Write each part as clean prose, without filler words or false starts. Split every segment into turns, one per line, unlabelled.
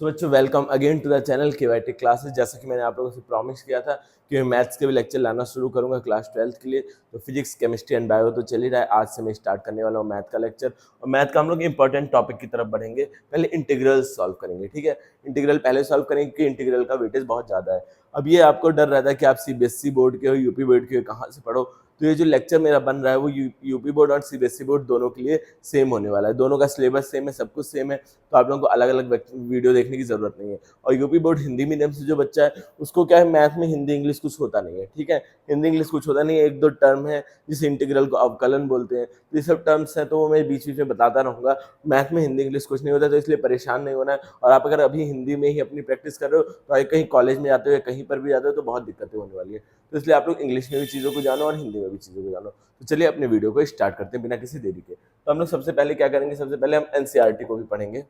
सो बच्चों welcome again to the channel KYT classes. जैसा कि मैंने आप लोगों से प्रॉमिस किया था कि मैं मैथ्स के भी लेक्चर लाना शुरू करूंगा क्लास 12th के लिए। तो फिजिक्स केमिस्ट्री एंड बायो तो चल ही रहा है। आज से मैं स्टार्ट करने वाला हूँ मैथ का लेक्चर, और मैथ का हम लोग इंपॉर्टेंट टॉपिक की तरफ बढ़ेंगे। पहले इंटीग्रल सॉल्व करेंगे, ठीक है। इंटीग्रल पहले सॉल्व करेंगे क्योंकि इंटीग्रल का वेटेज बहुत ज़्यादा है। अब ये आपको डर रहता है कि आप सीबीएसई बोर्ड के हो, यूपी बोर्ड के हो, कहाँ से पढ़ो। तो ये जो लेक्चर मेरा बन रहा है वो यूपी बोर्ड और सीबीएसई बोर्ड दोनों के लिए सेम होने वाला है। दोनों का सिलेबस सेम है, सब कुछ सेम है। तो आप लोगों को अलग अलग वीडियो देखने की जरूरत नहीं है। और यूपी बोर्ड हिंदी मीडियम से जो बच्चा है उसको क्या है, मैथ में हिंदी इंग्लिश कुछ होता नहीं है, ठीक है। हिंदी इंग्लिश कुछ होता नहीं है, एक दो टर्म है जिसे इंटीग्रल को अवकलन बोलते हैं। तो ये सब टर्म्स हैं तो वो मैं बीच बीच में बताता रहूंगा। मैथ में हिंदी इंग्लिश कुछ नहीं होता, तो इसलिए परेशान नहीं होना है। और आप अगर अभी हिंदी में ही अपनी प्रैक्टिस कर रहे हो तो आगे कहीं कॉलेज में जाते हो या कहीं पर भी जाते हो तो बहुत दिक्कतें होने वाली है। तो इसलिए आप लोग इंग्लिश में भी चीज़ों को जानो और हिंदी में भी चीज़ों को जानो। तो चलिए अपने वीडियो को स्टार्ट करते हैं बिना किसी देरी के। तो हम लोग सबसे पहले क्या करेंगे, सबसे पहले हम एनसीईआरटी को भी पढ़ेंगे।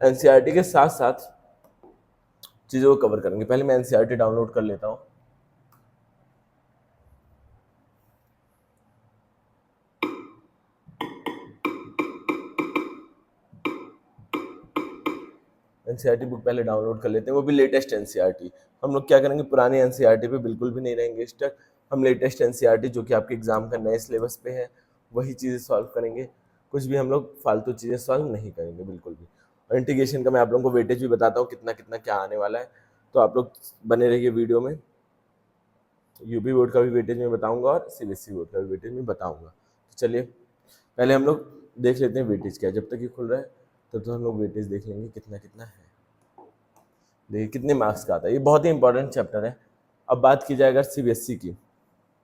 एनसीईआरटी के साथ साथ चीज़ों को कवर करेंगे। पहले मैं एनसीईआरटी डाउनलोड कर लेता हूँ। एनसीईआरटी बुक पहले डाउनलोड कर लेते हैं, वो भी लेटेस्ट एनसीईआरटी। हम लोग क्या करेंगे, पुराने एनसीईआरटी पे बिल्कुल भी नहीं रहेंगे स्टक। हम लेटेस्ट एनसीईआरटी जो कि आपके एग्जाम का नए सिलेबस पे है वही चीज़ें सॉल्व करेंगे। कुछ भी हम लोग फालतू चीज़ें सॉल्व नहीं करेंगे बिल्कुल भी। और इंटीग्रेशन का मैं आप लोगों को वेटेज भी बताता हूँ कितना कितना क्या आने वाला है। तो आप लोग बने रहिए वीडियो में। यूपी बोर्ड का भी वेटेज मैं बताऊंगा और सीबीएसई बोर्ड का भी वेटेज मैं बताऊंगा। तो चलिए पहले हम लोग देख लेते हैं वेटेज क्या है। जब तक ये खुल रहा है तब तक हम लोग वेटेज देख लेंगे कितना कितना है। देखिए कितने मार्क्स का आता है, ये बहुत ही इंपॉर्टेंट चैप्टर है। अब बात की जाए अगर सीबीएसई की,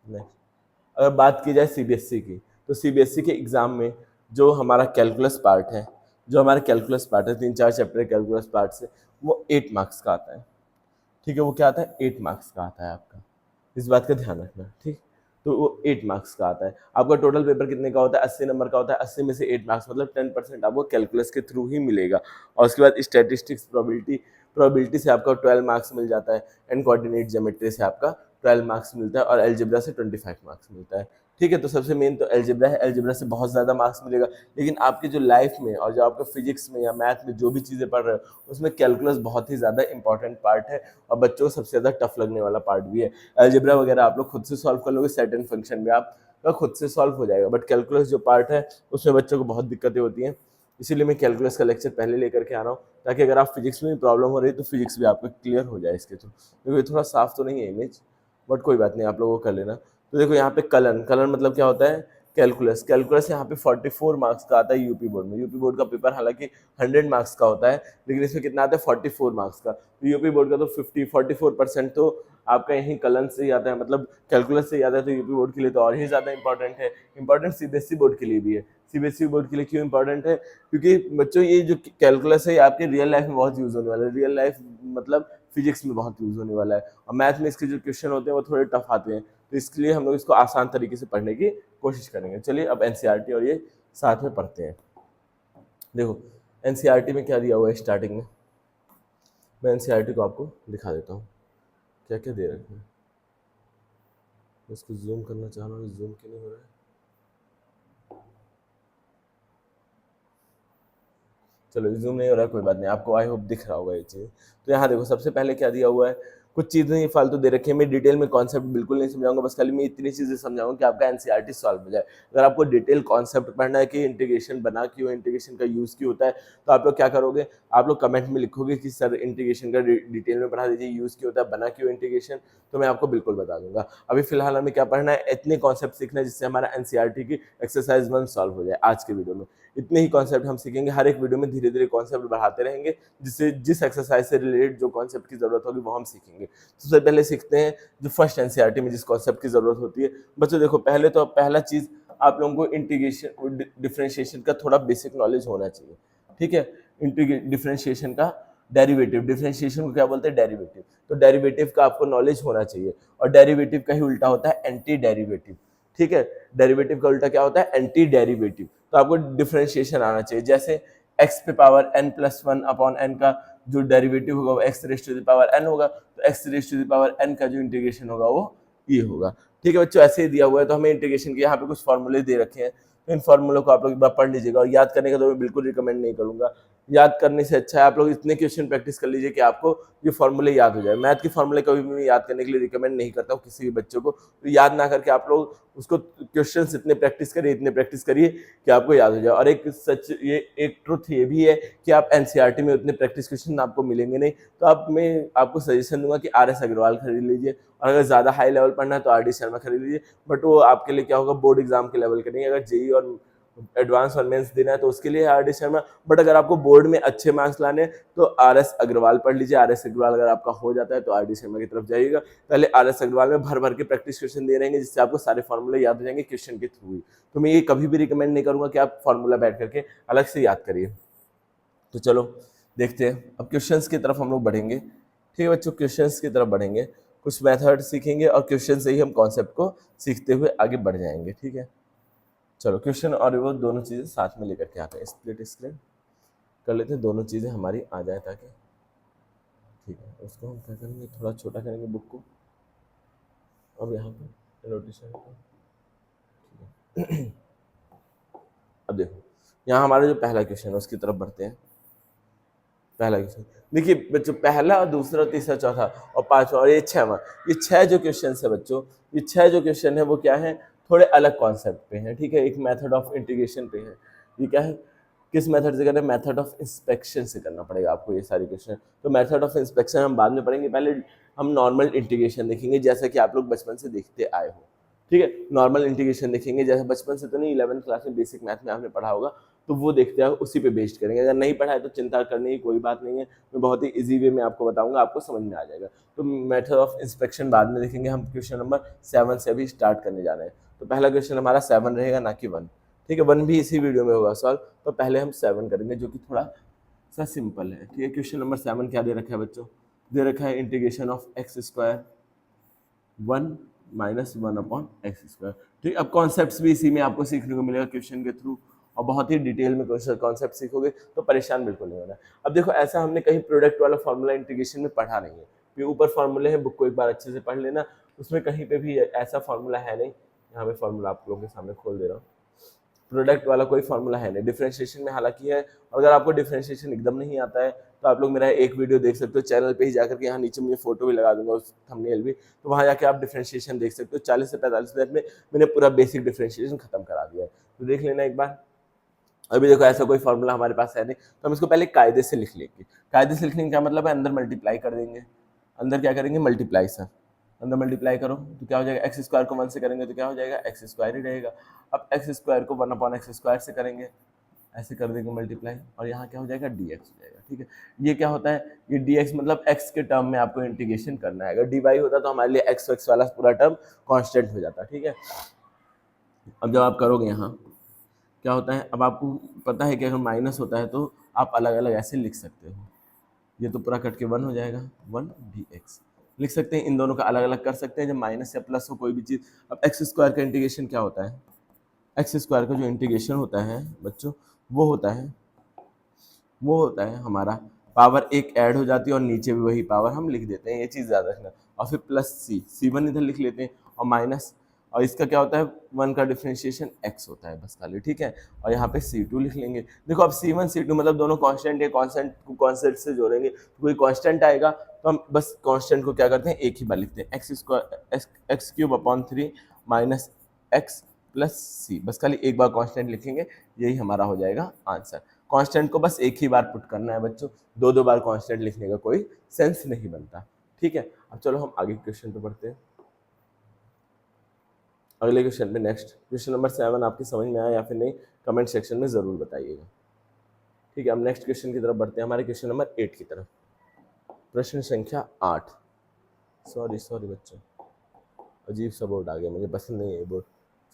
नेक्स्ट अगर बात की जाए सीबीएसई की, तो सीबीएसई के एग्जाम में जो हमारा कैलकुलस पार्ट है, जो हमारा कैलकुलस पार्ट है, 3-4 चैप्टर कैलकुलस पार्ट से, वो 8 मार्क्स का आता है, ठीक है। वो क्या आता है, 8 मार्क्स का आता है आपका। इस बात का ध्यान रखना, ठीक। तो वो 8 मार्क्स का आता है। आपका टोटल पेपर कितने का होता है, 80 नंबर का होता है। 80 में से 8 मार्क्स मतलब 10% आपको कैलकुलस के थ्रू ही मिलेगा। और उसके बाद स्टैटिस्टिक्स, प्रोबेबिलिटी से आपका 12 मार्क्स मिल जाता है। एंड कोऑर्डिनेट ज्योमेट्री से आपका 12 मार्क्स मिलता है। और अलजेब्रा से 25 मार्क्स मिलता है, ठीक है। तो सबसे मेन तो अलजेब्रा है, अलजेब्रा से बहुत ज़्यादा मार्क्स मिलेगा। लेकिन आपकी जो लाइफ में और जो आपका फिजिक्स में या मैथ में जो भी चीज़ें पढ़ रहे हो उसमें कैलकुलस बहुत ही ज़्यादा इंपॉर्टेंट पार्ट है और बच्चों को सबसे ज़्यादा टफ लगने वाला पार्ट भी है। अलजेब्रा वगैरह आप लोग खुद से सॉल्व कर लोगे, सेट एंड फंक्शन में आपका खुद से सॉल्व हो जाएगा। बट कैलकुलस जो पार्ट है उसमें बच्चों को बहुत दिक्कतें होती हैं। इसीलिए मैं कैलकुलस का लेक्चर पहले लेकर के आ रहा हूँ, ताकि अगर आप फिजिक्स में भी प्रॉब्लम हो रही है तो फिजिक्स भी आपको क्लियर हो जाए इसके थ्रू। क्योंकि थोड़ा साफ तो नहीं है इमेज, बट कोई बात नहीं, आप लोगों को कर लेना। तो देखो यहाँ पे कलन, कलन मतलब क्या होता है, कैलकुलस। कैलकुलस यहाँ पे 44 मार्क्स का आता है यूपी बोर्ड में। यूपी बोर्ड का पेपर हालांकि 100 मार्क्स का होता है, लेकिन इसमें कितना आता है, 44 मार्क्स का। तो यूपी बोर्ड का तो 44% तो आपका यही कलन से ही आता है, मतलब कैलकुलस से ही आता है। तो यूपी बोर्ड के लिए तो और ही ज़्यादा इंपॉर्टेंट है। इंपॉर्टेंट सीबीएसई बोर्ड के लिए भी है। सीबीएसई बोर्ड के लिए क्यों इंपॉर्टेंट है, क्योंकि बच्चों ये जो कैलकुलस है आपके रियल लाइफ में बहुत यूज होने वाला है। रियल लाइफ मतलब फिजिक्स में बहुत यूज होने वाला है। और मैथ में इसके जो क्वेश्चन होते हैं वो थोड़े टफ आते हैं। तो इसके लिए हम लोग इसको आसान तरीके से पढ़ने की कोशिश करेंगे। चलिए अब एनसीईआरटी और ये साथ में पढ़ते हैं। देखो एनसीईआरटी में क्या दिया हुआ है स्टार्टिंग में, मैं एनसीईआरटी को आपको दिखा देता हूँ क्या क्या दे रखा है। इसको जूम करना चाह रहा हूँ, जूम क्यों नहीं हो रहा है। चलो जूम नहीं हो रहा है, कोई बात नहीं, आपको आई होप दिख रहा होगा ये चीज़। तो यहाँ देखो सबसे पहले क्या दिया हुआ है, कुछ चीज़ें ये फालतू दे रखी है। मैं डिटेल में कॉन्सेप्ट बिल्कुल नहीं समझाऊंगा, बस खाली मैं इतनी चीज़ें समझाऊंगा कि आपका एनसीईआरटी सॉल्व हो जाए। अगर आपको डिटेल कॉन्सेप्ट पढ़ना है कि इंटीग्रेशन बना क्यों, इंटीग्रेशन का यूज़ क्यों होता है, तो आप लोग क्या करोगे, आप लोग कमेंट में लिखोगे कि सर इंटीग्रेशन का डिटेल में पढ़ा दीजिए, यूज़ क्यों होता है, बना क्यों इंटीग्रेशन, तो मैं आपको बिल्कुल बता दूंगा। अभी फिलहाल हमें क्या पढ़ना है, इतने कॉन्सेप्ट सीखना है जिससे हमारा एनसीईआरटी की एक्सरसाइज 1 सॉल्व हो जाए। आज के वीडियो में इतने ही कॉन्सेप्ट हम सीखेंगे, हर एक वीडियो में धीरे धीरे कॉन्सेप्ट बढ़ाते रहेंगे, जिससे जिस एक्सरसाइज से रिलेटेड जो कॉन्सेप्ट की जरूरत होगी वो हम सीखेंगे। सबसे पहले सीखते हैं जो फर्स्ट एनसीईआरटी में जिस कॉन्सेप्ट की जरूरत होती है। बच्चों देखो पहले तो पहला चीज आप लोगों को इंटीग्रेशन डिफरेंशिएशन का थोड़ा बेसिक नॉलेज होना चाहिए, ठीक है। डिफरेंशिएशन का डेरिवेटिव, डिफरेंशिएशन को क्या बोलते हैं, डेरिवेटिव। तो डेरिवेटिव का आपको नॉलेज होना चाहिए। और डेरिवेटिव का ही उल्टा होता है एंटी डेरिवेटिव, ठीक है। डेरिवेटिव का उल्टा क्या होता है, एंटी डेरिवेटिव। तो आपको डिफरेंशिएशन आना चाहिए। जैसे x पे पावर n+1 अपॉन n का जो डेरिवेटिव होगा वो x raise to the power n होगा, तो x raise to the power n का जो इंटीग्रेशन होगा वो ये होगा, ठीक है बच्चों। ऐसे ही दिया हुआ है। तो हमें इंटीग्रेशन के यहाँ पे कुछ फॉर्मूले दे रखे हैं, तो इन फॉर्मूलों को आप लोग एक बार पढ़ लीजिएगा। और याद करने का तो मैं बिल्कुल रिकमेंड नहीं करूंगा, याद करने से अच्छा है आप लोग इतने क्वेश्चन प्रैक्टिस कर लीजिए कि आपको ये फॉर्मूले याद हो जाए। मैथ के फॉर्मूले कभी भी मैं याद करने के लिए रिकमेंड नहीं करता हूँ किसी भी बच्चों को, तो याद ना करके आप लोग उसको क्वेश्चंस इतने प्रैक्टिस करिए कि आपको याद हो जाए। और एक सच ये एक ट्रुथ ये भी है कि आप एनसीईआरटी में उतने प्रैक्टिस क्वेश्चन आपको मिलेंगे नहीं, तो मैं आपको सजेशन दूंगा कि आर एस अग्रवाल खरीद लीजिए, और अगर ज़्यादा हाई लेवल पढ़ना है तो आर डी शर्मा खरीद लीजिए, बट वो आपके लिए क्या होगा, बोर्ड एग्जाम के लेवल के नहीं। अगर जेई और एडवांस और मेंस देना है तो उसके लिए आर डी शर्मा, बट अगर आपको बोर्ड में अच्छे मार्क्स लाने हैं तो आर एस अग्रवाल पढ़ लीजिए। आर एस अग्रवाल अगर आपका हो जाता है तो आर डी शर्मा की तरफ जाइएगा। पहले आर एस अग्रवाल में भर भर के प्रैक्टिस क्वेश्चन दे रहेंगे जिससे आपको सारे फॉर्मूले याद हो जाएंगे क्वेश्चन के थ्रू ही। तो मैं ये कभी भी रिकमेंड नहीं करूंगा कि आप फॉर्मूला बैठ करके अलग से याद करिए। तो चलो देखते हैं अब क्वेश्चंस की तरफ हम लोग बढ़ेंगे। ठीक है बच्चों, क्वेश्चंस की तरफ बढ़ेंगे, कुछ मेथड सीखेंगे और क्वेश्चन से ही हम कॉन्सेप्ट को सीखते हुए आगे बढ़ जाएंगे। ठीक है, चलो क्वेश्चन और वो दोनों चीज़ें साथ में लेकर के आते हैं। स्प्लिट स्क्रीन कर लेते हैं, दोनों चीज़ें हमारी आ जाए ताकि, ठीक है। उसको हम क्या करेंगे, थोड़ा छोटा करेंगे बुक को। अब यहाँ पे नोटिशन, अब देखो यहाँ हमारा जो पहला क्वेश्चन है उसकी तरफ बढ़ते हैं। पहला क्वेश्चन देखिए बच्चों, पहला और दूसरा तीसरा चौथा और पांचवा और ये छठवां, ये छह जो क्वेश्चन है बच्चों, ये छह जो क्वेश्चन है वो क्या है, थोड़े अलग कॉन्सेप्ट पे हैं। ठीक है, एक मेथड ऑफ इंटीग्रेशन पे है। ये क्या है, किस मेथड से करना है, मेथड ऑफ इंस्पेक्शन से करना पड़ेगा आपको ये सारी क्वेश्चन। तो मेथड ऑफ इंस्पेक्शन हम बाद में पढ़ेंगे, पहले हम नॉर्मल इंटीग्रेशन देखेंगे जैसा कि आप लोग बचपन से देखते आए हो। ठीक है, नॉर्मल इंटीग्रेशन देखेंगे जैसे बचपन से तो नहीं, 11th क्लास में बेसिक मैथ में आपने पढ़ा होगा, तो वो देखते हैं उसी पे बेस्ड करेंगे। अगर नहीं पढ़ा है तो चिंता करने की कोई बात नहीं है, मैं बहुत ही इजी वे में आपको बताऊंगा, आपको समझ में आ जाएगा। तो मेथड ऑफ इंस्पेक्शन बाद में देखेंगे, हम क्वेश्चन नंबर 7 से अभी स्टार्ट करने जा रहे हैं। तो पहला क्वेश्चन हमारा 7 रहेगा, ना कि 1। ठीक है, 1 भी इसी वीडियो में होगा सॉल्व, तो पहले हम 7 करेंगे जो कि थोड़ा सा सिंपल है। ठीक है, क्वेश्चन नंबर 7 क्या दे रखा है बच्चों, दे रखा है integration of x square 1 minus 1/x²। ठीक, अब कॉन्सेप्ट्स भी इसी में आपको सीखने को मिलेगा क्वेश्चन के थ्रू, और बहुत ही डिटेल में कॉन्सेप्ट सीखोगे, तो परेशान बिल्कुल नहीं होना। अब देखो ऐसा हमने कहीं प्रोडक्ट वाला फॉर्मूला इंटीग्रेशन में पढ़ा नहीं है, ये ऊपर फॉर्मूले हैं, बुक को एक बार अच्छे से पढ़ लेना, उसमें कहीं पे भी ऐसा फॉर्मूला है नहीं। यहाँ पे फॉर्मूला आप लोगों के सामने खोल दे रहा हूँ, प्रोडक्ट वाला कोई फॉर्मूला है नहीं। डिफरेंशिएशन में हालांकि है, अगर आपको डिफरेंशिएशन एकदम नहीं आता है तो आप लोग मेरा एक वीडियो देख सकते हो चैनल पे ही जाकर के, यहाँ नीचे मुझे फोटो भी लगा दूंगा उस थंबनेल भी, तो वहाँ जाके आप डिफरेंशिएशन देख सकते हो। 40 से 45 मिनट में मैंने पूरा बेसिक डिफरेंशिएशन खत्म करा दिया है, तो देख लेना एक बार। अभी देखो ऐसा कोई फॉर्मूला हमारे पास है नहीं, तो हम इसको पहले कायदे से लिख लेंगे। कायदे से लिखने का क्या मतलब है, अंदर मल्टीप्लाई कर देंगे, अंदर क्या करेंगे, मल्टीप्लाई सर, अंदर मल्टीप्लाई करो तो क्या हो जाएगा, एक्स स्क्वायर को 1 से करेंगे तो क्या हो जाएगा, एक्स स्क्वायर ही रहेगा। अब एक्स स्क्वायर को 1/x² से करेंगे, ऐसे कर देंगे मल्टीप्लाई, और यहाँ क्या हो जाएगा, dx हो जाएगा। ठीक है, ये क्या होता है, ये dx मतलब x के टर्म में आपको इंटीग्रेशन करना है। अगर dy होता तो हमारे लिए x वाला पूरा टर्म कांस्टेंट हो जाता। ठीक है, अब जब आप करोगे यहाँ क्या होता है, अब आपको पता है कि अगर माइनस होता है तो आप अलग अलग ऐसे लिख सकते हो, ये तो पूरा कट के 1 हो जाएगा, 1 dx लिख सकते हैं। इन दोनों का अलग अलग कर सकते हैं जब माइनस या प्लस हो कोई भी चीज़। अब एक्स स्क्वायर का इंटीग्रेशन क्या होता है, एक्स स्क्वायर का जो इंटीग्रेशन होता है बच्चों, वो होता है हमारा, पावर एक ऐड हो जाती है और नीचे भी वही पावर हम लिख देते हैं, ये चीज़ याद रखना। और फिर प्लस C1 इधर लिख लेते हैं, और माइनस, और इसका क्या होता है, 1 का डिफरेंशिएशन x होता है बस खाली। ठीक है, और यहाँ पे C2 लिख लेंगे। देखो अब C1 C2 मतलब दोनों कांस्टेंट है, कांस्टेंट को कांस्टेंट से जोड़ेंगे तो कोई कांस्टेंट आएगा, तो हम बस कांस्टेंट को क्या करते हैं, एक ही बार लिखते हैं, x³/3 माइनस x प्लस सी, बस खाली एक बार कांस्टेंट लिखेंगे, यही हमारा हो जाएगा आंसर। कांस्टेंट को बस एक ही बार पुट करना है बच्चों, दो बार कांस्टेंट लिखने का कोई सेंस नहीं बनता। ठीक है, अब चलो हम आगे क्वेश्चन पे बढ़ते हैं, अगले क्वेश्चन पे। नेक्स्ट क्वेश्चन नंबर 7 आपकी समझ में आया या फिर नहीं, कमेंट सेक्शन में जरूर बताइएगा। ठीक है, अब नेक्स्ट क्वेश्चन की तरफ बढ़ते हैं, हमारे क्वेश्चन नंबर 8 की तरफ, प्रश्न संख्या 8। सॉरी बच्चों, अजीब सा बोर्ड आ गया, मुझे पसंद नहीं है ये बोर्ड।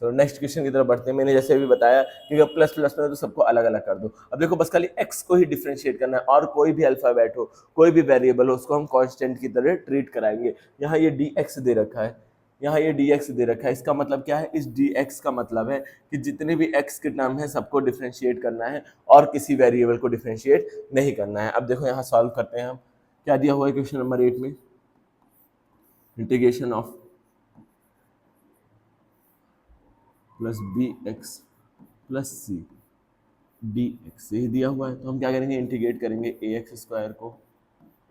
चलो नेक्स्ट क्वेश्चन की तरफ बढ़ते हैं। मैंने जैसे अभी बताया कि अगर प्लस प्लस में तो सबको अलग अलग कर दो। अब देखो बस खाली x को ही डिफरेंशिएट करना है, और कोई भी अल्फाबेट हो, कोई भी वेरिएबल हो, उसको हम कांस्टेंट की तरह ट्रीट कराएंगे। यहाँ ये dx दे रखा है, यहाँ ये dx दे रखा है, इसका मतलब क्या है, इस dx का मतलब है कि जितने भी x के टर्म है सबको डिफरेंशिएट करना है और किसी वेरिएबल को डिफरेंशिएट नहीं करना है। अब देखो यहाँ सॉल्व करते हैं हम, क्या दिया हुआ है क्वेश्चन नंबर 8 में, integration of plus bx plus c D x, यही दिया हुआ है। तो हम क्या करेंगे, इंटीग्रेट करेंगे ए एक्स स्क्वायर को,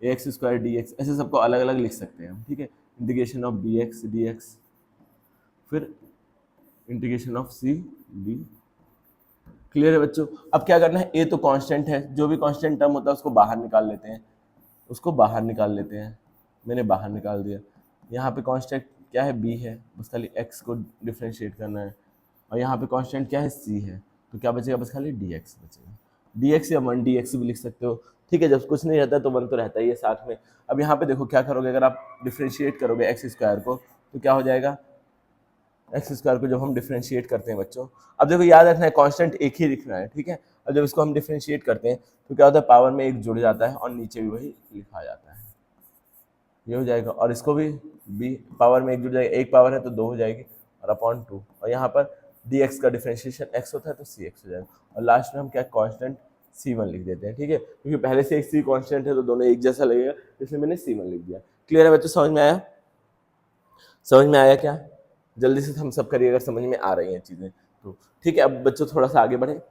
ए एक्स स्क्वायर डी एक्स, ऐसे सबको अलग अलग लिख सकते हैं हम, ठीक है। Integration of b x D x, फिर integration of c d. Clear है बच्चों। अब क्या करना है, ए तो कांस्टेंट है, जो भी कांस्टेंट टर्म होता है उसको बाहर निकाल लेते हैं, उसको बाहर निकाल लेते हैं। मैंने बाहर निकाल दिया। यहाँ पे कांस्टेंट क्या है, बी है, बस खाली एक्स को डिफ्रेंशिएट करना है। और यहाँ पे कांस्टेंट क्या है, सी है, तो क्या बचेगा, बस खाली डी एक्स बचेगा। डी एक्स या वन डी एक्स भी लिख सकते हो, ठीक है। जब कुछ नहीं रहता है तो वन तो रहता ही है साथ में। अब यहाँ पे देखो क्या करोगे, अगर आप डिफ्रेंशिएट करोगे एक्स स्क्वायर को तो क्या हो जाएगा, एक्स स्क्वायर को जब हम डिफ्रेंशिएट करते हैं बच्चों, अब देखो याद रखना है कांस्टेंट एक ही लिखना है, ठीक है। और जब इसको हम डिफ्रेंशिएट करते हैं तो क्या होता है, पावर में एक जुड़ जाता है और नीचे भी वही लिखा जाता है, ये हो जाएगा। और इसको भी बी पावर में एक जुड़ जाएगा, एक पावर है तो दो हो जाएगी, और अपॉन टू, और यहाँ पर डी एक्स का डिफ्रेंशिएशन एक्स होता है तो सी एक्स हो जाएगा। और लास्ट में हम क्या कांस्टेंट C1 लिख देते हैं, ठीक है, क्योंकि पहले से एक सी कांस्टेंट है तो दोनों एक जैसा लगेगा, इसलिए मैंने C1 लिख दिया। क्लियर है बच्चों, समझ में आया, समझ में आया क्या, जल्दी से हम सब करिए अगर समझ में आ रही हैं चीज़ें तो, ठीक है। अब बच्चों थोड़ा सा आगे बढ़े,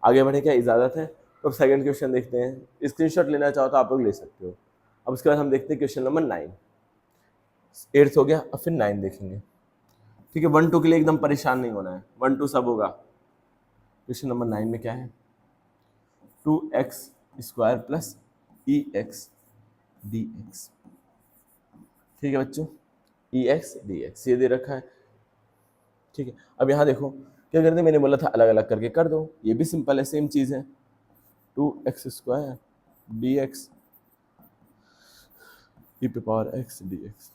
आगे बढ़े, क्या इजाज़त है। तो अब सेकंड क्वेश्चन देखते हैं, स्क्रीनशॉट लेना चाहो तो आप लोग ले सकते हो। अब उसके बाद हम देखते हैं क्वेश्चन नंबर 9, 8 हो गया, अब फिर 9 देखेंगे, ठीक है। 1 2 के लिए एकदम परेशान नहीं होना है, 1 2 सब होगा। क्वेश्चन नंबर 9 में क्या है, 2x square plus e x D x, ठीक है बच्चों, ई एक्स डी एक्स ये दे रखा है, ठीक है। अब यहाँ देखो क्या करते हैं, मैंने बोला था अलग अलग करके कर दो, ये भी सिंपल है, सेम चीज़ है, 2x स्क्वायर डी एक्स ई पे पावर एक्स डी एक्स।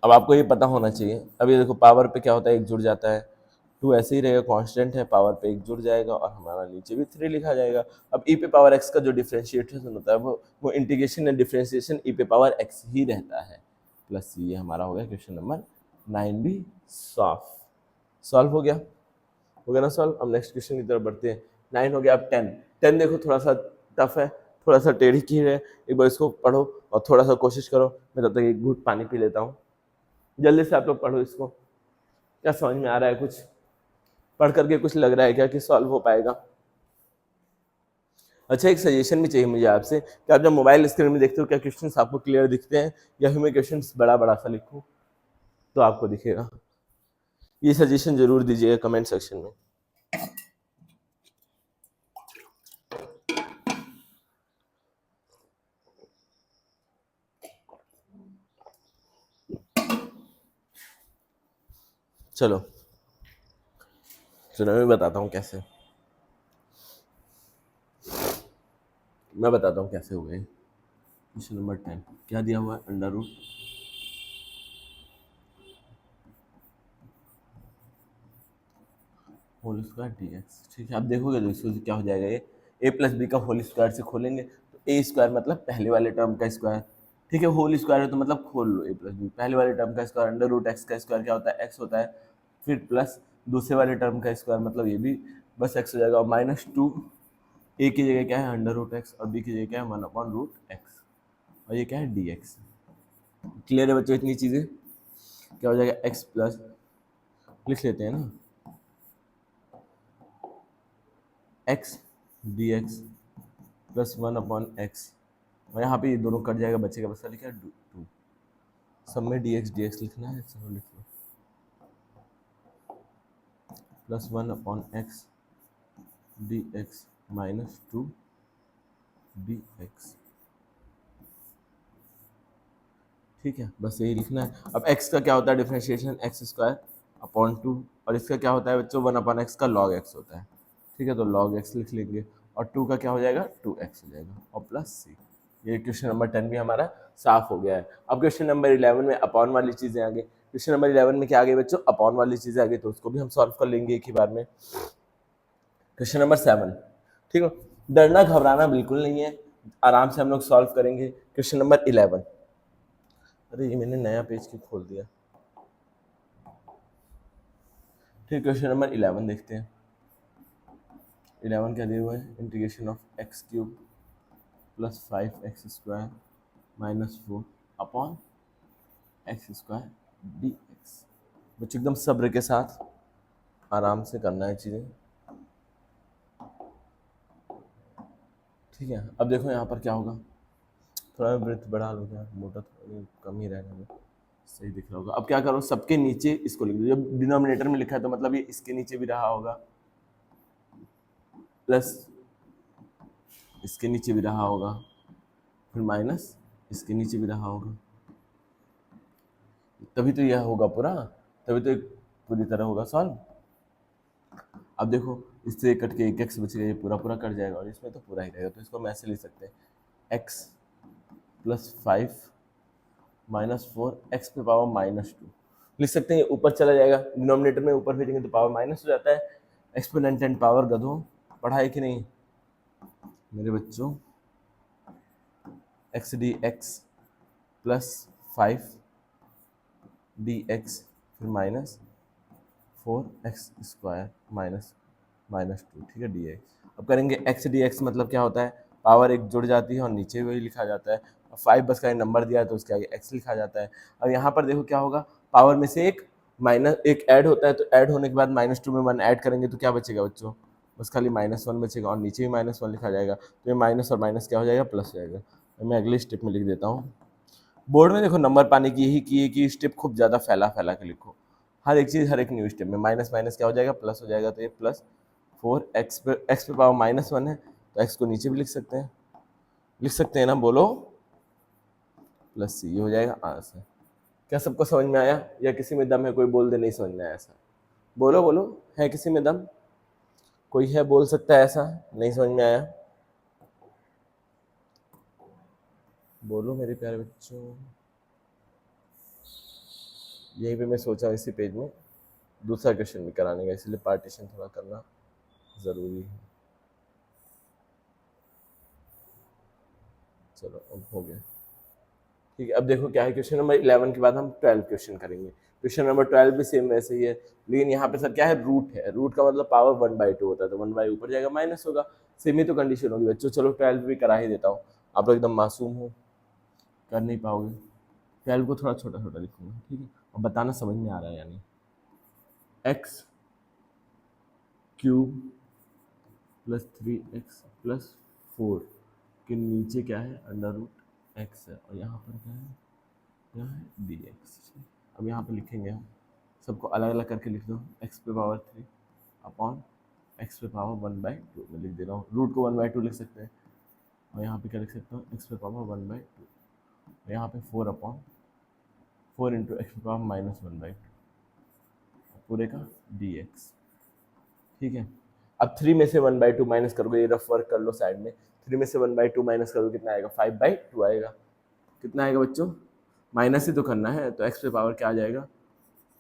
अब आपको ये पता होना चाहिए, अब ये देखो पावर पे क्या होता है, एक जुड़ जाता है, 2 ऐसे ही रहेगा कांस्टेंट है, पावर पे एक जुड़ जाएगा और हमारा नीचे भी 3 लिखा जाएगा। अब ई पे पावर एक्स का जो डिफ्रेंशिएशन होता है वो इंटीग्रेशन एंड डिफ्रेंशिएशन ई पे पावर एक्स ही रहता है, प्लस ये हमारा हो गया क्वेश्चन नंबर 9 भी सॉल्व हो गया, हो गया ना सॉल्व। अब नेक्स्ट क्वेश्चन की तरफ बढ़ते हैं, 9 हो गया। अब 10, 10 देखो थोड़ा सा टफ है, थोड़ा सा टेढ़ी की है, एक बार इसको पढ़ो और थोड़ा सा कोशिश करो। मैं तब तक एक घूंट पानी पी लेता हूँ, जल्दी से आप लोग पढ़ो इसको। क्या समझ में आ रहा है, कुछ पढ़ करके कुछ लग रहा है क्या कि सॉल्व हो पाएगा। अच्छा एक सजेशन भी चाहिए मुझे आपसे कि आप जब मोबाइल स्क्रीन में देखते हो क्या क्वेश्चंस आपको क्लियर दिखते हैं, या फिर मैं क्वेश्चंस बड़ा बड़ा सा लिखूं तो आपको दिखेगा, ये सजेशन जरूर दीजिएगा कमेंट सेक्शन में। चलो मैं बताता हूँ कैसे, मैं बताता हूँ कैसे हो गए। क्वेश्चन नंबर 10 क्या दिया हुआ है, under root whole square D x, ठीक है। आप देखोगे तो इसको क्या हो जाएगा, ये ए प्लस बी का होल स्क्वायर से खोलेंगे तो ए स्क्वायर मतलब पहले वाले टर्म का स्क्वायर, ठीक है। होल स्क्वायर है तो मतलब खोल लो ए प्लस बी, पहले वाले टर्म का स्क्वायर, अंडर रूट एक्स का स्क्वायर क्या होता है, एक्स होता है, फिर प्लस दूसरे वाले टर्म का स्क्वायर मतलब ये भी बस एक्स हो जाएगा, और -2 ए की जगह क्या है अंडर रूट एक्स और बी की जगह क्या है 1/√x, और ये क्या है डी एक्स। क्लियर है बच्चों, इतनी चीज़ें क्या हो जाएगा, एक्स प्लस लिख लेते हैं ना, x D x plus 1/x, और यहाँ पे ये दोनों कट जाएगा, बचेगा बस लिखा है 2, सब में डी एक्स लिखना है, सब लिख लो, plus 1/x d x -2 d x, ठीक है, बस यही लिखना है। अब x का क्या होता है डिफरेंशिएशन, एक्स स्क्वायर अपॉन 2, और इसका क्या होता है बच्चों 1/x का log x होता है, ठीक है, तो log x लिख लेंगे, और 2 का क्या हो जाएगा 2x हो जाएगा, और प्लस c। ये क्वेश्चन नंबर 10 भी हमारा साफ हो गया है। अब क्वेश्चन नंबर 11 में अपॉन वाली चीज़ें आ गई, क्वेश्चन नंबर 11 में क्या आ गई बच्चों, अपॉन वाली चीज़ें आ गई, तो उसको भी हम सॉल्व कर लेंगे एक ही बार में। क्वेश्चन नंबर 7, ठीक है, डरना घबराना बिल्कुल नहीं है, आराम से हम लोग सॉल्व करेंगे। क्वेश्चन नंबर 11, अरे ये मैंने नया पेज क्यों खोल दिया, ठीक, क्वेश्चन नंबर 11 देखते हैं। 11 क्या दिया हुआ है, integration of x cube plus 5x square -4 upon x square D x. बच्चों एकदम सब्र के साथ आराम से करना है चीज़ें। ठीक है, अब देखो यहाँ पर क्या होगा, थोड़ा वृत्त बढ़ा लो, क्या मोटा थोड़ा कम ही रहने दो, सही दिख रहा होगा। अब क्या करो, सबके नीचे इसको लिख दो, जब डिनोमिनेटर में लिखा है तो मतलब ये इसके नीचे भी रहा होगा, प्लस इसके नीचे भी रहा होगा, फिर माइनस इसके नीचे भी रहा होगा, तभी तो यह होगा पूरा, तभी तो पूरी तरह होगा सॉल्व। अब देखो इससे कट के एक एक्स बचेगा, ये पूरा पूरा कट जाएगा और इसमें तो पूरा ही रहेगा, तो इसको हम ऐसे लिख सकते हैं एक्स प्लस 5 माइनस 4 एक्स पे पावर माइनस 2 लिख सकते हैं। ऊपर चला जाएगा, डिनोमिनेटर में ऊपर भेजेंगे तो पावर माइनस हो जाता है। एक्सपोनेंट एंड पावर गधो, पढ़ा है कि नहीं मेरे बच्चों? X D x plus 5 d x फिर minus 4x square minus minus 2, ठीक है, डी एक्स। अब करेंगे एक्स डी एक्स, मतलब क्या होता है, पावर एक जुड़ जाती है और नीचे वही लिखा जाता है। 5 बस का नंबर दिया है तो उसके आगे x लिखा जाता है। अब यहाँ पर देखो क्या होगा, पावर में से एक माइनस एक ऐड होता है, तो ऐड होने के बाद -2 में 1 ऐड करेंगे तो क्या बचेगा बच्चों, बस खाली -1 बचेगा और नीचे भी -1 लिखा जाएगा, तो ये माइनस और माइनस क्या हो जाएगा, प्लस हो जाएगा। मैं अगले स्टेप में लिख देता हूँ। बोर्ड में देखो नंबर पाने की यही की है कि स्टेप खूब ज़्यादा फैला फैला के लिखो, हर एक चीज़ हर एक न्यू स्टेप में माइनस माइनस क्या हो जाएगा, प्लस हो जाएगा, तो ये प्लस 4 x पे पावर -1 है तो x को नीचे भी लिख सकते हैं ना, बोलो, प्लस c, ये हो जाएगा आंसर। क्या सबको समझ में आया या किसी में दम है, कोई बोल दे नहीं समझ में आया ऐसा, बोलो बोलो, है किसी में दम, कोई है बोल सकता है ऐसा नहीं समझ में आया, बोलो मेरे प्यारे बच्चों। यहीं पे मैं सोचा इसी पेज में दूसरा क्वेश्चन भी कराने का, इसलिए पार्टीशन थोड़ा करना ज़रूरी है। चलो अब हो गया, ठीक है। अब देखो क्या है, क्वेश्चन नंबर 11 के बाद हम 12 क्वेश्चन करेंगे। क्वेश्चन नंबर 12 भी सेम वैसे ही है, लेकिन यहाँ पे सर क्या है, रूट है, रूट का मतलब पावर 1/2 होता है, तो 1 बाई ऊपर जाएगा माइनस होगा, सेम ही तो कंडीशन होगी बच्चों। चलो 12 भी करा ही देता हूँ, आप लोग एकदम मासूम हो, कर नहीं पाओगे। 12 को थोड़ा छोटा छोटा लिखूंगा, ठीक है, और बताना समझ में आ रहा है यानी। X cube plus 3x plus 4 के नीचे क्या है, अंडर रूट एक्स है, और यहाँ पर क्या है, यहाँ है डी एक्स। अब यहाँ पर लिखेंगे हम, सबको अलग अलग करके लिख दो, एक्स पे पावर 3 अपॉन एक्स पे पावर 1/2 में लिख दे रहा हूँ, रूट को 1/2 लिख सकते हैं, और यहाँ पे क्या लिख सकता हूँ, एक्स पे पावर 1/2, और यहाँ पे 4 अपॉन 4 इंटू एक्स पे पावर -1/2 पूरे का डी एक्स, ठीक है। अब 3 में से 1/2 माइनस करोगे, ये रफ वर्क कर लो साइड में, 3 में से 1/2 माइनस करोगे कितना आएगा, 5/2 आएगा। कितना आएगा बच्चों, माइनस ही तो करना है, तो एक्स पे पावर क्या आ जाएगा,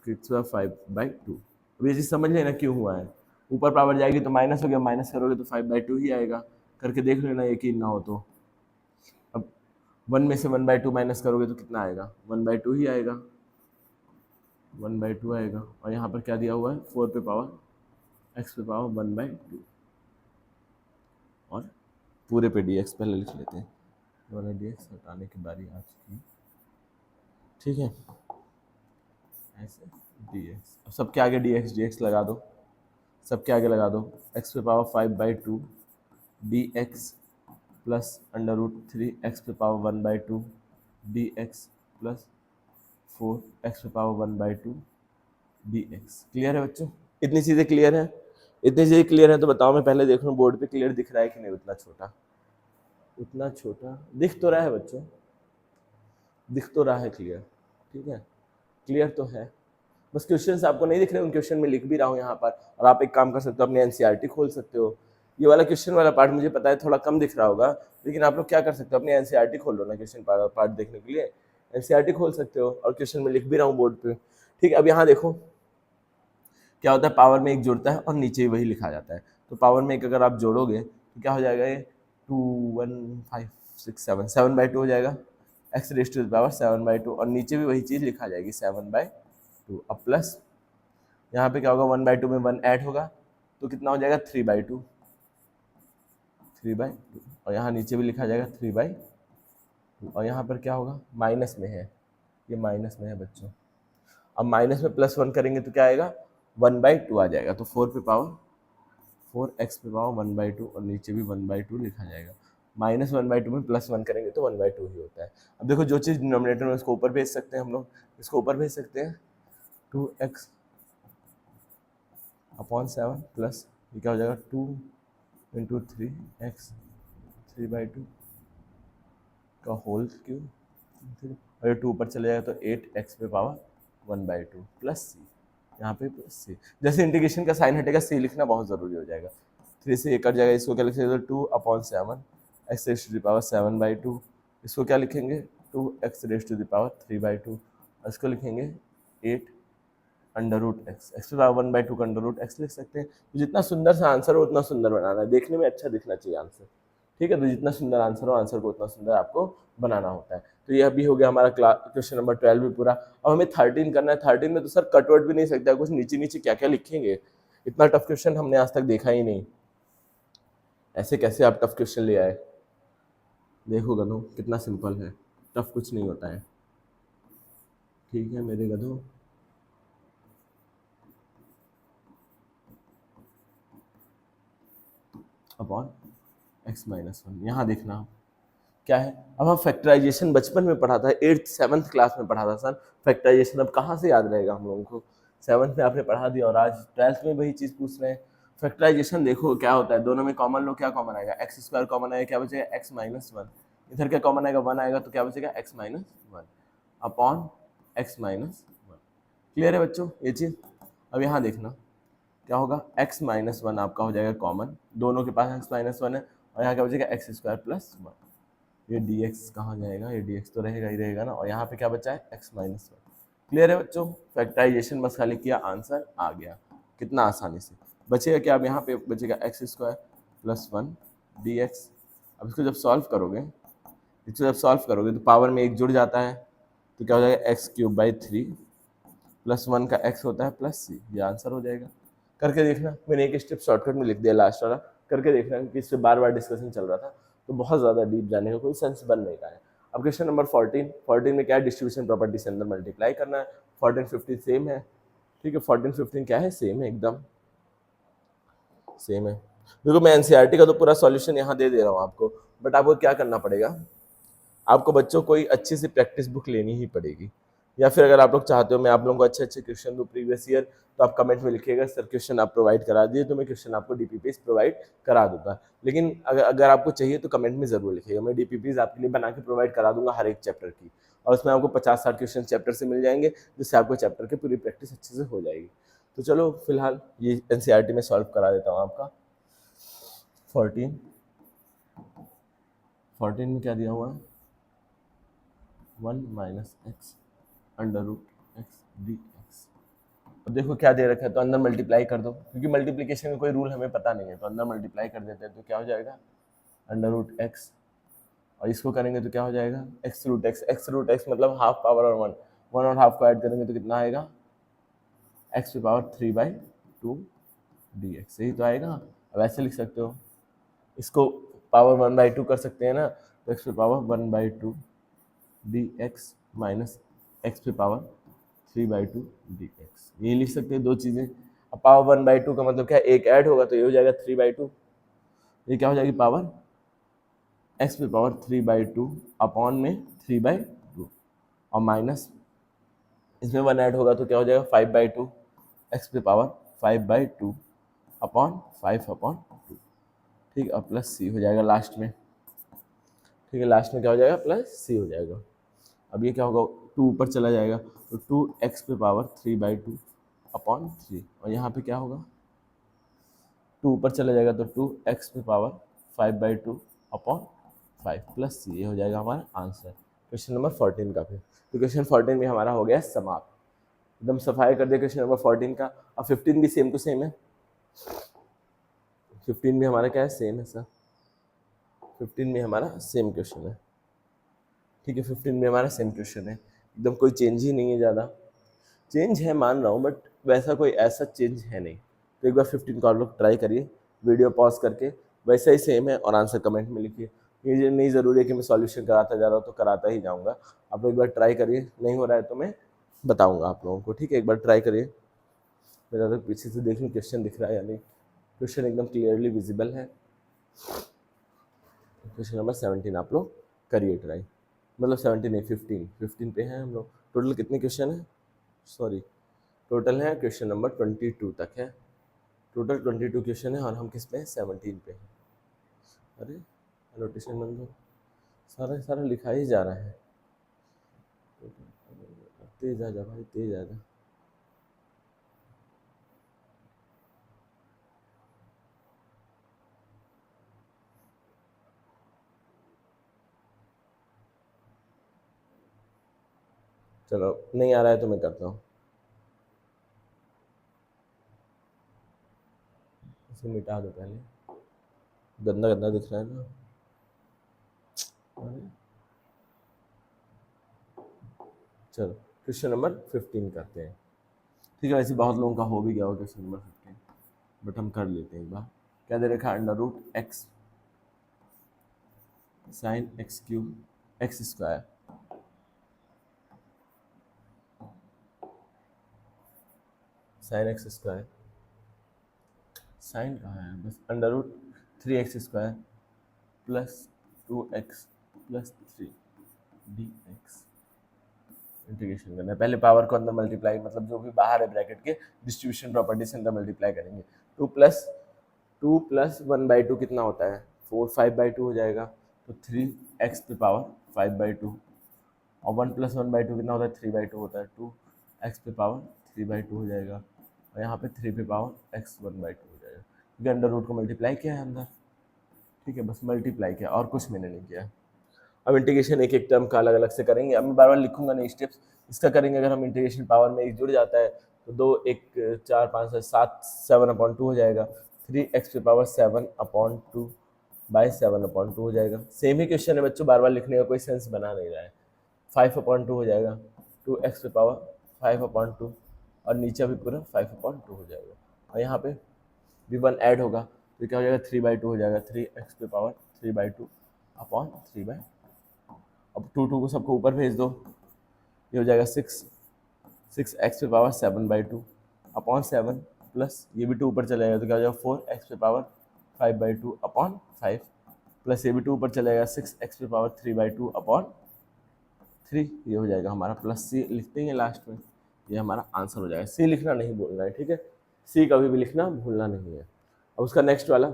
5/2। अब ये चीज़ समझ लेना क्यों हुआ है, ऊपर पावर जाएगी तो माइनस हो गया, माइनस करोगे तो 5/2 ही आएगा, करके देख लेना यकीन ना हो तो। अब 1 में से 1/2 माइनस करोगे तो कितना आएगा, 1/2 ही आएगा, 1/2 आएगा, और यहाँ पर क्या दिया हुआ है, 4 पे पावर एक्स पे पावर 1/2, और पूरे पे डी एक्स पहले लिख लेते हैं, वाला डी एक्स हटाने की बारी आ चुकी है, ठीक है, ऐसे डी एक्स। अब सबके आगे डी एक्स लगा दो, सबके आगे लगा दो, एक्स पे power 5/2 d x plus under root 3 x पे power 1/2 d x plus 4 x पे पावर 1/2 डी एक्स। क्लियर है बच्चों, इतनी चीज़ें क्लियर है, इतनी चीज़ें क्लियर है तो बताओ, मैं पहले देख लूँ बोर्ड पे क्लियर दिख रहा है कि नहीं, उतना छोटा, उतना छोटा दिख तो रहा है बच्चों, दिख तो रहा है क्लियर, ठीक है, क्लियर तो है, बस क्वेश्चंस आपको नहीं दिख रहे, उन क्वेश्चन में लिख भी रहा हूँ यहाँ पर, और आप एक काम कर सकते हो, अपने एनसीईआरटी खोल सकते हो। ये वाला क्वेश्चन वाला पार्ट मुझे पता है थोड़ा कम दिख रहा होगा, लेकिन आप लोग क्या कर सकते हो, अपने एनसीईआरटी खोल लो ना, क्वेश्चन पार्ट देखने के लिए एनसीईआरटी खोल सकते हो, और क्वेश्चन में लिख भी रहा हूँ बोर्ड पे, ठीक है। अब यहाँ देखो क्या होता है, पावर में एक जुड़ता है और नीचे ही वही लिखा जाता है, तो पावर में एक अगर आप जोड़ोगे तो क्या हो जाएगा, ये 2 1 5 6 7 7/2 हो जाएगा, X raise to the power 7/2, और नीचे भी वही चीज़ लिखा जाएगी 7/2। अब प्लस यहाँ पे क्या होगा, 1/2 में 1 ऐड होगा तो कितना हो जाएगा, 3/2, और यहाँ नीचे भी लिखा जाएगा 3/2, और यहाँ पर क्या होगा, माइनस में है, ये माइनस में है बच्चों। अब माइनस में +1 करेंगे तो क्या आएगा, 1/2 आ जाएगा, तो 4 एक्स पे पावर 1/2, और नीचे भी 1/2 लिखा जाएगा, -1/2 में +1 करेंगे तो 1/2 ही होता है। अब देखो जो चीज़ डिनोमिनेटर में उसको ऊपर भेज सकते हैं हम लोग, इसको ऊपर भेज सकते हैं 2x अपॉन 7 प्लस ये क्या हो जाएगा 2 इंटू 3x 3/2 का होल क्यूब और ये 2 ऊपर चले जाएगा तो 8x पे पावर 1/2 प्लस सी, यहाँ पे प्लस सी। जैसे इंटीग्रेशन का साइन हटेगा सी लिखना बहुत ज़रूरी हो जाएगा। 3 से 1 कट जाएगा, इसको क्या लिखेंगे 2/7 x raise to the power 7/2, इसको क्या लिखेंगे 2x rays to the power 3/2 और इसको लिखेंगे 8 under root X, X power 1/2 का अंडर रूट एक्स लिख सकते हैं। तो जितना सुंदर सा आंसर हो उतना सुंदर बनाना है, देखने में अच्छा दिखना चाहिए आंसर, ठीक है। तो जितना सुंदर आंसर हो, आंसर को उतना सुंदर आपको बनाना होता है। तो यह भी हो गया हमारा क्वेश्चन नंबर 12 भी पूरा। अब हमें 13 करना है। 13 में तो सर कटवर्ड भी नहीं सकता, कुछ नीचे नीचे क्या क्या लिखेंगे, इतना टफ क्वेश्चन हमने आज तक देखा ही नहीं। ऐसे कैसे आप टफ क्वेश्चन ले आए, देखो गधो कितना सिंपल है, टफ कुछ नहीं होता है, ठीक है मेरे गधो। अपॉन x माइनस 1, यहाँ देखना क्या है। अब हम फैक्टराइजेशन बचपन में पढ़ा था, 8th 7th क्लास में पढ़ा था सर फैक्टराइजेशन, अब कहाँ से याद रहेगा हम लोगों को। 7th में आपने पढ़ा दिया और आज 12th में वही चीज़ पूछ रहे हैं। फैक्टराइजेशन देखो क्या होता है, दोनों में कॉमन लो, क्या कॉमन आएगा एक्स स्क्वायर कॉमन आएगा, क्या बचेगा x माइनस 1, इधर क्या कॉमन आएगा 1 आएगा तो क्या बचेगा x minus 1 upon x minus 1। Clear है बच्चों ये चीज़। अब यहाँ देखना क्या होगा, x माइनस 1 आपका हो जाएगा कॉमन, दोनों के पास x माइनस 1 है और यहाँ क्या बचेगा x स्क्वायर प्लस 1, ये dx कहाँ जाएगा, ये dx तो रहेगा ही रहेगा ना, और यहाँ पे क्या बचा है x माइनस 1। क्लियर है बच्चों, फैक्टराइजेशन बस खाली किया, आंसर आ गया कितना आसानी से। बचेगा क्या, अब यहाँ पे बचेगा x स्क्वायर प्लस 1 dx। अब इसको जब सॉल्व करोगे, तो पावर में एक जुड़ जाता है तो क्या हो जाएगा x क्यूब बाई 3 प्लस 1 का x होता है प्लस c, ये आंसर हो जाएगा। करके देखना, मैंने एक स्टेप शॉर्टकट में लिख दिया लास्ट वाला, करके देखना क्योंकि इस पर बार बार डिस्कशन चल रहा था तो बहुत ज़्यादा डीप जाने का कोई सेंस बन नहीं रहा है। अब क्वेश्चन नंबर 14 में क्या है, डिस्ट्रीब्यूशन प्रॉपर्टी से अंदर मल्टीप्लाई करना है। 14 15 सेम है, ठीक है 14 15 क्या है, सेम है, एकदम सेम है। देखो मैं एनसीईआरटी का तो पूरा सॉल्यूशन यहाँ दे दे रहा हूँ आपको, बट आपको क्या करना पड़ेगा, आपको बच्चों कोई अच्छी सी प्रैक्टिस बुक लेनी ही पड़ेगी, या फिर अगर आप लोग चाहते हो मैं आप लोगों को अच्छे अच्छे क्वेश्चन दूँ प्रीवियस ईयर, तो आप कमेंट में लिखिएगा सर क्वेश्चन आप प्रोवाइड करा दिए तो मैं क्वेश्चन आपको डीपीपीज प्रोवाइड करा दूंगा। लेकिन अगर आपको चाहिए तो कमेंट में जरूर लिखिएगा, मैं डीपीपीज आपके लिए बना के प्रोवाइड करा दूंगा हर एक चैप्टर की, और उसमें आपको 50-60 क्वेश्चन चैप्टर से मिल जाएंगे, जिससे आपको चैप्टर की पूरी प्रैक्टिस अच्छे से हो जाएगी। तो चलो फिलहाल ये एनसीईआरटी में सॉल्व करा देता हूँ आपका। 14 में क्या दिया हुआ है, 1 minus X under root X D X. अब देखो क्या दे रखा है, तो अंदर मल्टीप्लाई कर दो, क्योंकि मल्टीप्लिकेशन का कोई रूल हमें पता नहीं है, तो अंदर मल्टीप्लाई कर देते हैं तो क्या हो जाएगा अंडर रूट एक्स, और इसको करेंगे तो क्या हो जाएगा X root X. X root X मतलब हाफ पावर और 1 और हाफ को ऐड करेंगे तो कितना आएगा एक्स की पावर 3/2 डी एक्स, यही तो आएगा। अब ऐसे लिख सकते हो, इसको पावर 1/2 कर सकते हैं ना, तो एक्स की power 1/2 d x minus x पे पावर 3/2 डी एक्स, ये लिख सकते हैं दो चीज़ें। अब पावर 1/2 का मतलब क्या है, एक ऐड होगा तो ये हो जाएगा 3/2, ये क्या हो जाएगी पावर एक्स पे पावर 3/2 अपॉन में 3/2, और माइनस इसमें 1 ऐड होगा तो क्या हो जाएगा 5/2 एक्स पे पावर 5/2 अपॉन 5/2, ठीक है, और प्लस सी हो जाएगा लास्ट में, ठीक है लास्ट में क्या हो जाएगा प्लस सी हो जाएगा। अब ये क्या होगा 2 ऊपर चला जाएगा तो 2x पे पावर 3/2 अपॉन 3, और यहाँ पे क्या होगा 2 ऊपर चला जाएगा तो 2x पे पावर 5/2 अपॉन 5 प्लस सी, ये हो जाएगा हमारा आंसर क्वेश्चन नंबर 14 का। फिर तो क्वेश्चन 14 में हमारा हो गया समाप्त, एकदम सफाई कर दिया क्वेश्चन नंबर 14 का। अब 15 भी सेम टू सेम है, 15 भी हमारा क्या है सेम है सर, 15 में हमारा सेम क्वेश्चन है, ठीक है 15 में हमारा सेम क्वेश्चन है, एकदम कोई चेंज ही नहीं है, ज़्यादा चेंज है मान रहा हूँ बट वैसा कोई ऐसा चेंज है नहीं। तो एक बार 15 को आप लोग ट्राई करिए, वीडियो पॉज करके, वैसा ही सेम है और आंसर कमेंट में लिखिए। ये नहीं ज़रूरी है कि मैं सॉल्यूशन कराता जा रहा हूँ तो कराता ही जाऊँगा, आप एक बार ट्राई करिए, नहीं हो रहा है तो मैं बताऊँगा आप लोगों को, ठीक है एक बार ट्राई करिए। मेरा तो पीछे से देख लूँ क्वेश्चन दिख रहा है या नहीं, क्वेश्चन एकदम क्लियरली विजिबल है। क्वेश्चन नंबर 17 आप लोग करिए ट्राई, मतलब 17 नहीं 15 पे हैं हम लोग। टोटल कितने क्वेश्चन है, सॉरी टोटल है क्वेश्चन नंबर 22 तक है, टोटल 22 क्वेश्चन है और हम किस पे हैं 17 पे हैं। अरे नोटेशन बंद हो, सारा सारा लिखा ही जा रहा है, तेज आ जा भाई तेज आ जा। चलो नहीं आ रहा है तो मैं करता हूँ, इसे मिटा दो पहले, गंदा गंदा दिख रहा है ना। अरे, चलो क्वेश्चन नंबर 15 करते हैं। ठीक है, वैसे बहुत लोगों का हो भी गया हो क्वेश्चन नंबर 15, बट हम कर लेते हैं एक बार। क्या दे रखा है, under root x sine x cube x square, sine x square, sine कहाँ है, बस under root 3x square plus 2x plus 3 dx। Integration करना है, पहले पावर को अंदर मल्टीप्लाई, मतलब जो भी बाहर है ब्रैकेट के डिस्ट्रीब्यूशन प्रॉपर्टी से अंदर मल्टीप्लाई करेंगे। 2 प्लस 1/2 कितना होता है 4, 5/2 हो जाएगा, तो 3x पे पावर 5/2, और 1+1/2 कितना होता है 3/2 होता है, 2x पे पावर 3/2 हो जाएगा, और यहाँ पे 3 पे पावर x 1/2 हो जाएगा, क्योंकि अंडर रूट को मल्टीप्लाई किया है अंदर। ठीक है, बस मल्टीप्लाई किया और कुछ मैंने नहीं किया। अब इंटीग्रेशन एक एक टर्म का अलग अलग से करेंगे, अब मैं बार बार लिखूंगा नहीं स्टेप्स, इसका करेंगे। अगर हम इंटीग्रेशन पावर में एक जुड़ जाता है तो 2 1 4 5 6 7 7/2 हो जाएगा, 3x पे पावर 7/2 बाई 7/2 हो जाएगा। सेम ही क्वेश्चन है बच्चों, बार बार लिखने का कोई सेंस बना नहीं रहा है। 5/2 हो जाएगा, 2x पे पावर 5/2, और नीचे भी पूरा 5/2 हो जाएगा, और यहाँ पे भी 1 ऐड होगा तो क्या हो जाएगा 3/2 हो जाएगा, 3x पे पावर 3/2 अपॉन 3/2। अब 2 को सबको ऊपर भेज दो, ये हो जाएगा 6x पे पावर 7/2 अपॉन 7, प्लस ये भी 2 ऊपर चलेगा तो क्या हो जाएगा 4x पे पावर 5/2 अपॉन 5, प्लस ये भी 2 ऊपर चलेगा 6x पे पावर 3/2 अपॉन 3, ये हो जाएगा हमारा, प्लस सी लिखते हैं लास्ट में, ये हमारा आंसर हो जाएगा। सी लिखना नहीं भूलना है, ठीक है, सी कभी भी लिखना भूलना नहीं है। अब उसका नेक्स्ट वाला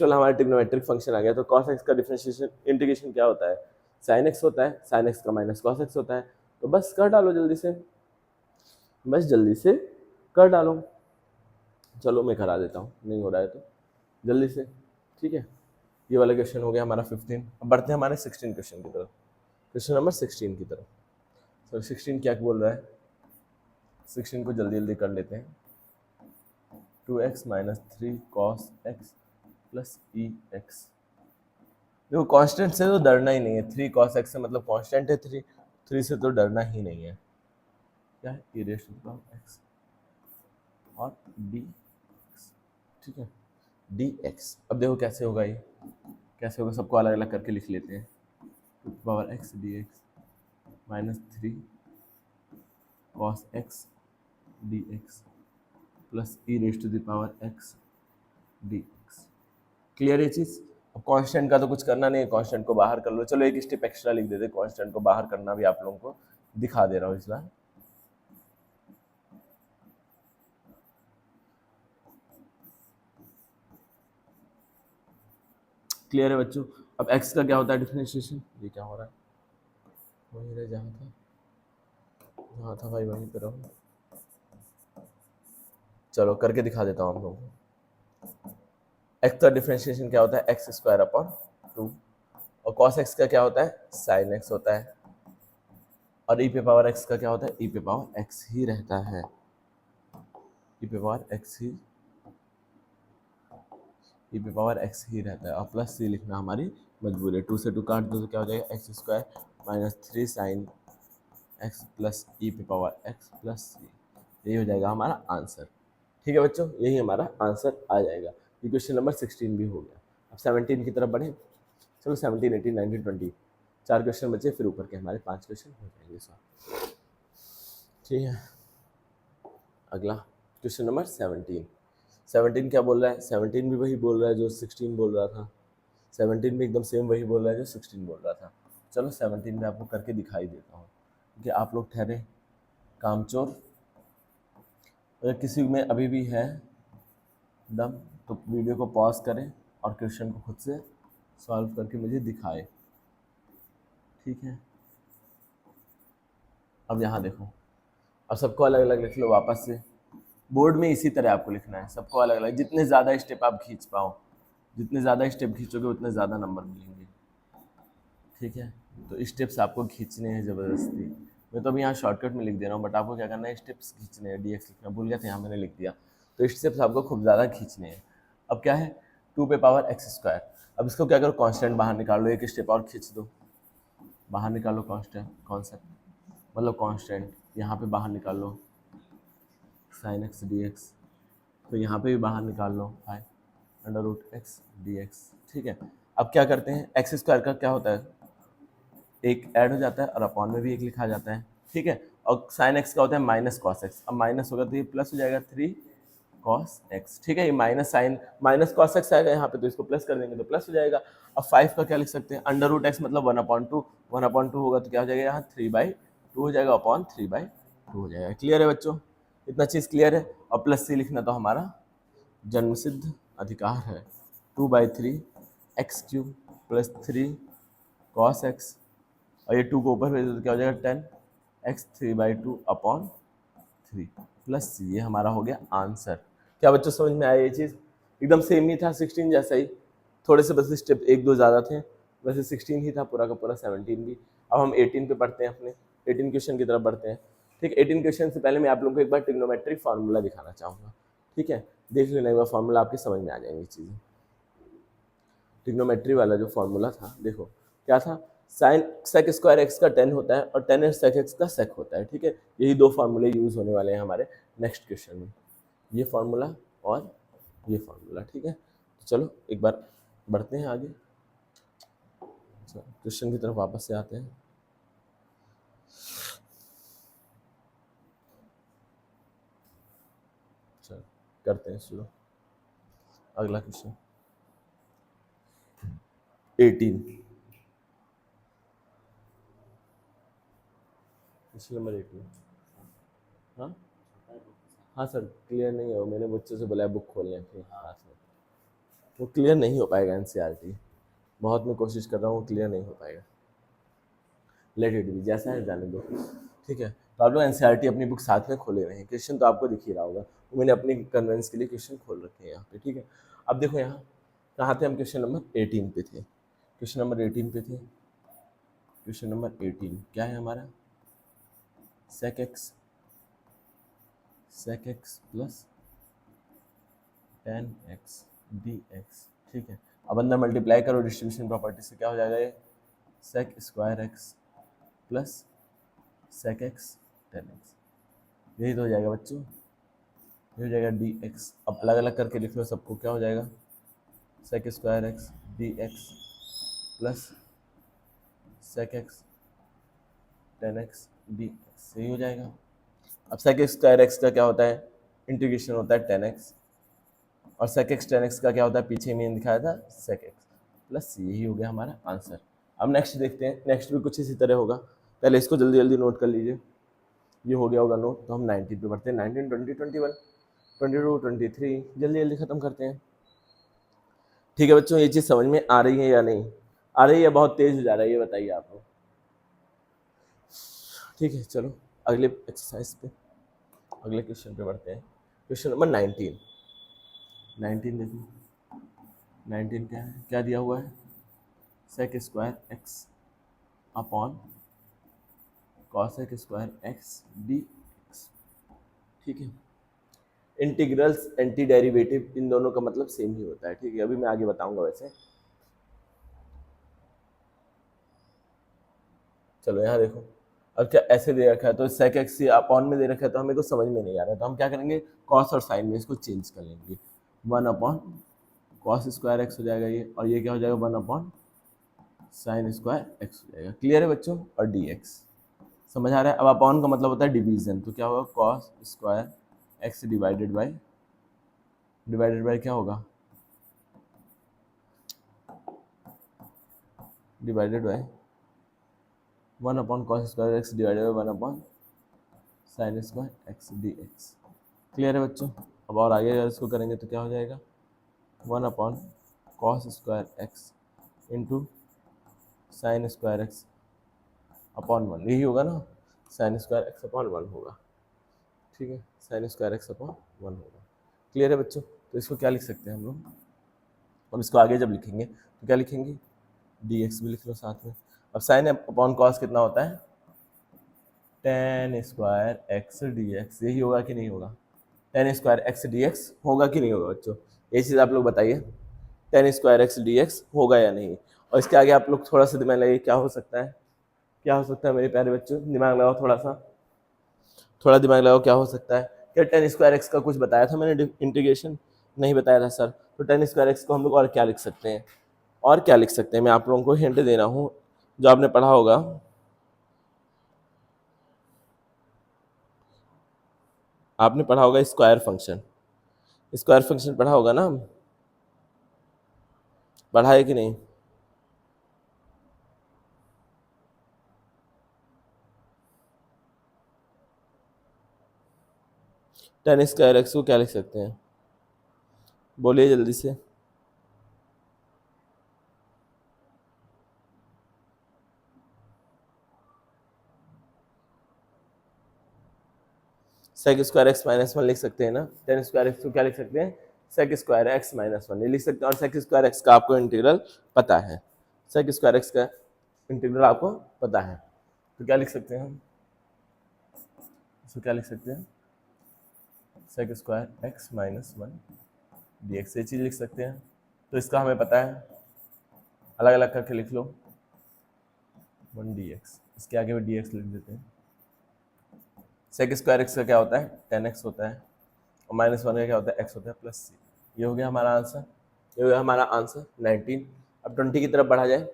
हमारा ट्रिग्नोमेट्रिक फंक्शन आ गया, तो cos x का डिफरेंशिएशन इंटीग्रेशन क्या होता है, sin x होता है, sin x का माइनस cos x होता है, तो बस कर डालो जल्दी से, बस जल्दी से कर डालो। चलो मैं करा देता हूँ, नहीं हो रहा है तो जल्दी से, ठीक है। ये वाला क्वेश्चन हो गया हमारा 15। अब बढ़ते हैं हमारे 16 क्वेश्चन की तरफ, क्वेश्चन नंबर 16 की तरफ। सर 16 क्या बोल रहा है, 16 को जल्दी जल्दी कर लेते हैं। 2x minus 3 cos x plus e x. देखो कांस्टेंट से तो डरना ही नहीं है, 3 cos x से मतलब कांस्टेंट है 3 से तो डरना ही नहीं है। क्या है e raise to the power x और dx, ठीक है dx। अब देखो कैसे होगा, ये कैसे होगा, सबको अलग अलग करके लिख लेते हैं। Two power x dx minus 3 cos x dx plus e raise to the power x dx। Clear है चीज। अब कांस्टेंट का तो कुछ करना नहीं है, कांस्टेंट को बाहर कर लो। चलो एक स्टेप एक्स्ट्रा लिख देते, कांस्टेंट को बाहर करना भी आप लोगों को दिखा दे रहा हूँ इस बार। क्लियर है बच्चों। अब x का क्या होता है डिफरेंशिएशन, ये क्या हो रहा है, वहीं रहे जहाँ था भाई वहीं पे रहो। चलो करके दिखा देता हूँ आप लोगों को। x का डिफरेंशिएशन क्या होता है, एक्स स्क्वायर अपॉन 2, और cos x का क्या होता है sin x होता है, और e पे पावर x का क्या होता है, e पे पावर x ही रहता है, e पे पावर x ही, e पे पावर x ही रहता है, और प्लस c लिखना हमारी मजबूरी है। 2 से 2 काट दो तो क्या हो जाएगा x square minus 3 sine x plus e पे पावर एक्स प्लस सी, यही हो जाएगा हमारा आंसर। ठीक है बच्चों, यही हमारा आंसर आ जाएगा। ये क्वेश्चन नंबर 16 भी हो गया। अब 17 की तरफ बढ़े। चलो 17 18 19 20 4 क्वेश्चन बचे, फिर ऊपर के हमारे 5 क्वेश्चन हो जाएंगे सर। ठीक है, अगला क्वेश्चन नंबर 17 क्या बोल रहा है, 17 भी वही बोल रहा है जो 16 बोल रहा था। 17 में एकदम सेम वही बोल रहा है जो 16 बोल रहा था। चलो 17 में आपको करके दिखाई देता हूँ कि आप लोग ठहरे कामचोर। अगर किसी में अभी भी है दम तो वीडियो को पॉज करें और क्वेश्चन को खुद से सॉल्व करके मुझे दिखाए, ठीक है। अब यहाँ देखो, अब सबको अलग अलग लिख लो वापस से। बोर्ड में इसी तरह आपको लिखना है, सबको अलग अलग, जितने ज़्यादा स्टेप आप खींच पाओ, जितने ज़्यादा स्टेप खींचोगे उतने ज़्यादा नंबर मिलेंगे, ठीक है। तो स्टेप्स आपको खींचने हैं ज़बरदस्ती। मैं तो अभी यहाँ शॉर्टकट में लिख दे रहा हूँ, बट आपको क्या करना है, स्टेप्स खींचने हैं। DX लिखना भूल गया था, यहाँ मैंने लिख दिया। तो स्टेप्स आपको खूब ज़्यादा खींचने हैं। अब क्या है, 2 पे पावर x स्क्वायर। अब इसको क्या करो, कांस्टेंट बाहर निकाल लो, एक स्टेप और खींच दो, बाहर निकाल लो कांस्टेंट, कॉन्सेप्ट मतलब कांस्टेंट, यहाँ पे बाहर निकाल लो sin x dx, तो यहाँ पे भी बाहर निकाल लो √x dx, ठीक है। अब क्या करते हैं, एक्स स्क्वायर का क्या होता है, एक ऐड हो जाता है और अपॉन में भी एक लिखा जाता है, ठीक है। और साइन एक्स का होता है माइनस कॉस एक्स। अब माइनस होगा तो ये प्लस हो जाएगा 3 कॉस एक्स, ठीक है। ये minus sine minus cos X आएगा यहाँ पे, तो इसको प्लस कर देंगे तो प्लस हो जाएगा। अब 5 का क्या लिख सकते हैं, √x मतलब 1/2, 1/2 होगा तो क्या हो जाएगा, यहाँ 3/2 हो जाएगा, अपॉन 3/2 हो जाएगा। क्लियर है बच्चों, इतना चीज़ क्लियर है। और प्लस सी लिखना तो हमारा जन्मसिद्ध अधिकार है। 2/3 x³ प्लस 3 कॉस एक्स, और ये 2 को ऊपर भेज दो तो क्या हो जाएगा 10x 3/2 अपॉन 3 प्लस सी। ये हमारा हो गया आंसर। क्या बच्चों समझ में आया ये चीज़, एकदम सेम ही था 16 जैसा ही, थोड़े से बस स्टेप 1-2 ज़्यादा थे, वैसे 16 ही था पूरा का पूरा, 17 भी। अब हम 18 पे पढ़ते हैं, अपने 18 क्वेश्चन की तरफ बढ़ते हैं, ठीक है। 18 क्वेश्चन से पहले मैं आप लोगों को एक बार ट्रिग्नोमेट्रिक फार्मूला दिखाना चाहूँगा, ठीक है। देख लेना एक बार फार्मूला, आपके समझ में आ जाएंगी चीज़ें। ट्रिग्नोमेट्री वाला जो फार्मूला था, देखो क्या था, साइन सेक स्क्वायर एक्स का 10 होता है और 10 सेक एक्स का सेक होता है, ठीक है। यही दो फार्मूले यूज होने वाले हैं हमारे नेक्स्ट क्वेश्चन में, ये फार्मूला और ये फार्मूला, ठीक है। तो चलो एक बार बढ़ते हैं आगे, क्वेश्चन की तरफ वापस से आते हैं। चलो करते हैं शुरू, अगला क्वेश्चन 18, क्वेश्चन नंबर 18। हाँ हाँ सर, क्लियर नहीं है वो, मैंने बच्चों से बोला है बुक खोलने अपने हाथ में, वो क्लियर नहीं हो पाएगा। NCERT बहुत मैं कोशिश कर रहा हूँ, क्लियर नहीं हो पाएगा। लेट इट बी, जैसा है जाने दो, ठीक है। तो आप लोग NCERT अपनी बुक साथ में खोले रहे हैं, क्वेश्चन तो आपको दिख ही रहा होगा, वो मैंने अपनी कन्वेंस के लिए क्वेश्चन खोल रखे हैं यहाँ पे, ठीक है। अब देखो यहाँ कहाँ थे हम, क्वेश्चन नंबर 18 पे थे, क्वेश्चन नंबर 18 पे थे। क्वेश्चन नंबर 18 क्या है हमारा, सेक एक्स प्लस 10x dx, ठीक है। अब अंदर मल्टीप्लाई करो डिस्ट्रीब्यूशन प्रॉपर्टी से, क्या हो जाएगा ये, sec square X plus sec X 10x, यही तो हो जाएगा बच्चों, ये हो जाएगा dx। अब अलग अलग करके लिख लो सबको, क्या हो जाएगा, sec square X dx plus sec X 10x dx, यही हो जाएगा। अब सेक स्क्वायर एक्स का क्या होता है, इंटीग्रेशन होता है 10x, और सेक एक्स 10x का क्या होता है, पीछे में दिखाया था सेक एक्स प्लस, यही हो गया हमारा आंसर। अब नेक्स्ट देखते हैं, नेक्स्ट भी कुछ इसी तरह होगा, पहले इसको जल्दी जल्दी नोट कर लीजिए, ये हो गया होगा नोट। तो हम 19 पे बढ़ते हैं, 19, 20, 21, 22, 23, जल्दी जल्दी खत्म करते हैं, ठीक है बच्चों। ये चीज़ समझ में आ रही है या नहीं आ रही है, बहुत तेज हो जा रहा है, ये बताइए आप लोग, ठीक है। चलो अगले एक्सरसाइज पे, अगले क्वेश्चन पे बढ़ते हैं, क्वेश्चन नंबर 19। 19 देखो, 19 क्या है, क्या दिया हुआ है, sec square X upon cosec square X D x, ठीक है। इंटीग्रल्स एंटी डेरिवेटिव इन दोनों का मतलब सेम ही होता है, ठीक है। अभी मैं आगे बताऊंगा वैसे। चलो यहाँ देखो, अब क्या ऐसे दे रखा है, तो सेक एक्स अपॉन में दे रखा है, तो हमें कुछ समझ में नहीं आ रहा है, तो हम क्या करेंगे, कॉस और साइन में इसको चेंज कर लेंगे, 1 अपॉन कॉस स्क्वायर एक्स हो जाएगा ये, और ये क्या हो जाएगा, 1 अपॉन साइन स्क्वायर एक्स हो जाएगा। क्लियर है बच्चों, और डी एक्स समझ आ रहा है। अब अपॉन का मतलब होता है डिवीजन, तो क्या होगा, cos square x divided by क्या होगा, divided by 1/cos² x divided by 1/sin² x dx। Clear है बच्चों? अब और आगे अगर इसको करेंगे तो क्या हो जाएगा, 1/cos² x into sin² x upon 1, यही होगा ना, sin² x अपॉन 1 होगा, ठीक है, sin² x अपॉन 1 होगा। क्लियर है बच्चों? तो इसको क्या लिख सकते हैं हम लोग, अब इसको आगे जब लिखेंगे तो क्या लिखेंगे, dx भी लिख लो साथ में। अब साइन अपॉन कॉस कितना होता है, tan² x dx, यही होगा कि नहीं होगा, tan² x dx होगा कि नहीं होगा बच्चों, ये चीज़ आप लोग बताइए, tan² x dx होगा या नहीं। और इसके आगे आप लोग थोड़ा सा दिमाग लगाइए, क्या हो सकता है, क्या हो सकता है मेरे प्यारे बच्चों, दिमाग लगाओ थोड़ा सा, थोड़ा दिमाग लगाओ, क्या हो सकता है, क्या tan² x का कुछ बताया था मैंने इंटीग्रेशन, नहीं बताया था सर, तो tan² x को हम लोग और क्या लिख सकते हैं, और क्या लिख सकते हैं, मैं आप लोगों को हिंट दे रहा हूँ, जो आपने पढ़ा होगा, आपने पढ़ा होगा स्क्वायर फंक्शन, स्क्वायर फंक्शन पढ़ा होगा ना, पढ़ा है कि नहीं, tan² x को क्या लिख सकते हैं, बोलिए जल्दी से, sec² x -1 लिख सकते हैं ना, tan² x को क्या लिख सकते हैं, sec² x -1 ये लिख सकते हैं, और sec² x का आपको इंटीग्रल पता है, sec² x का इंटीग्रल आपको पता है, तो क्या लिख सकते हैं हम, इसको क्या लिख सकते हैं, sec² x -1 dx, ये चीज़ लिख सकते हैं। तो इसका हमें पता है, अलग अलग करके लिख लो, 1 dx, इसके आगे भी dx लिख देते हैं। sec² x का क्या होता है, tan x होता है, और -1 का क्या होता है, x होता है प्लस c, ये हो गया हमारा आंसर, ये हो गया हमारा आंसर 19। अब 20 की तरफ बढ़ा जाए,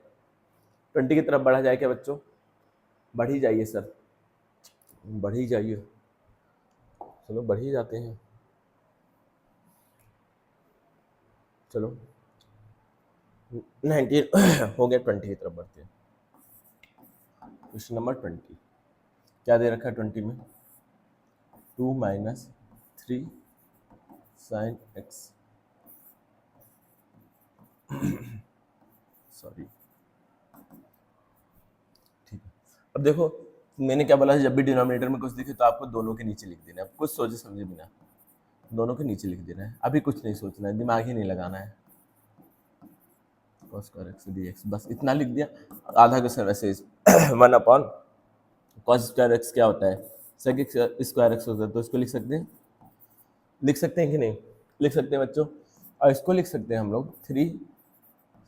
20 की तरफ बढ़ा जाए क्या बच्चों, बढ़ ही जाइए सर, बढ़ ही जाइए, चलो बढ़ ही जाते हैं, चलो 19 हो गया, 20 की तरफ बढ़ते हैं। क्वेश्चन नंबर 20 क्या दे रखा है 20 में, 2 - 3 sin x, सॉरी, ठीक है। अब देखो मैंने क्या बोला, जब भी डिनोमिनेटर में कुछ दिखे तो आपको दोनों के नीचे लिख देना है, कुछ सोचे समझे बिना दोनों के नीचे लिख देना है, अभी कुछ नहीं सोचना है, दिमाग ही नहीं लगाना है, cos² x dx बस इतना लिख दिया, आधा क्वेश्चन वैसे 1/cos² x क्या होता है, sec² x होता है, तो इसको लिख सकते हैं, लिख सकते हैं कि नहीं, लिख सकते हैं बच्चों, और इसको लिख सकते हैं हम लोग 3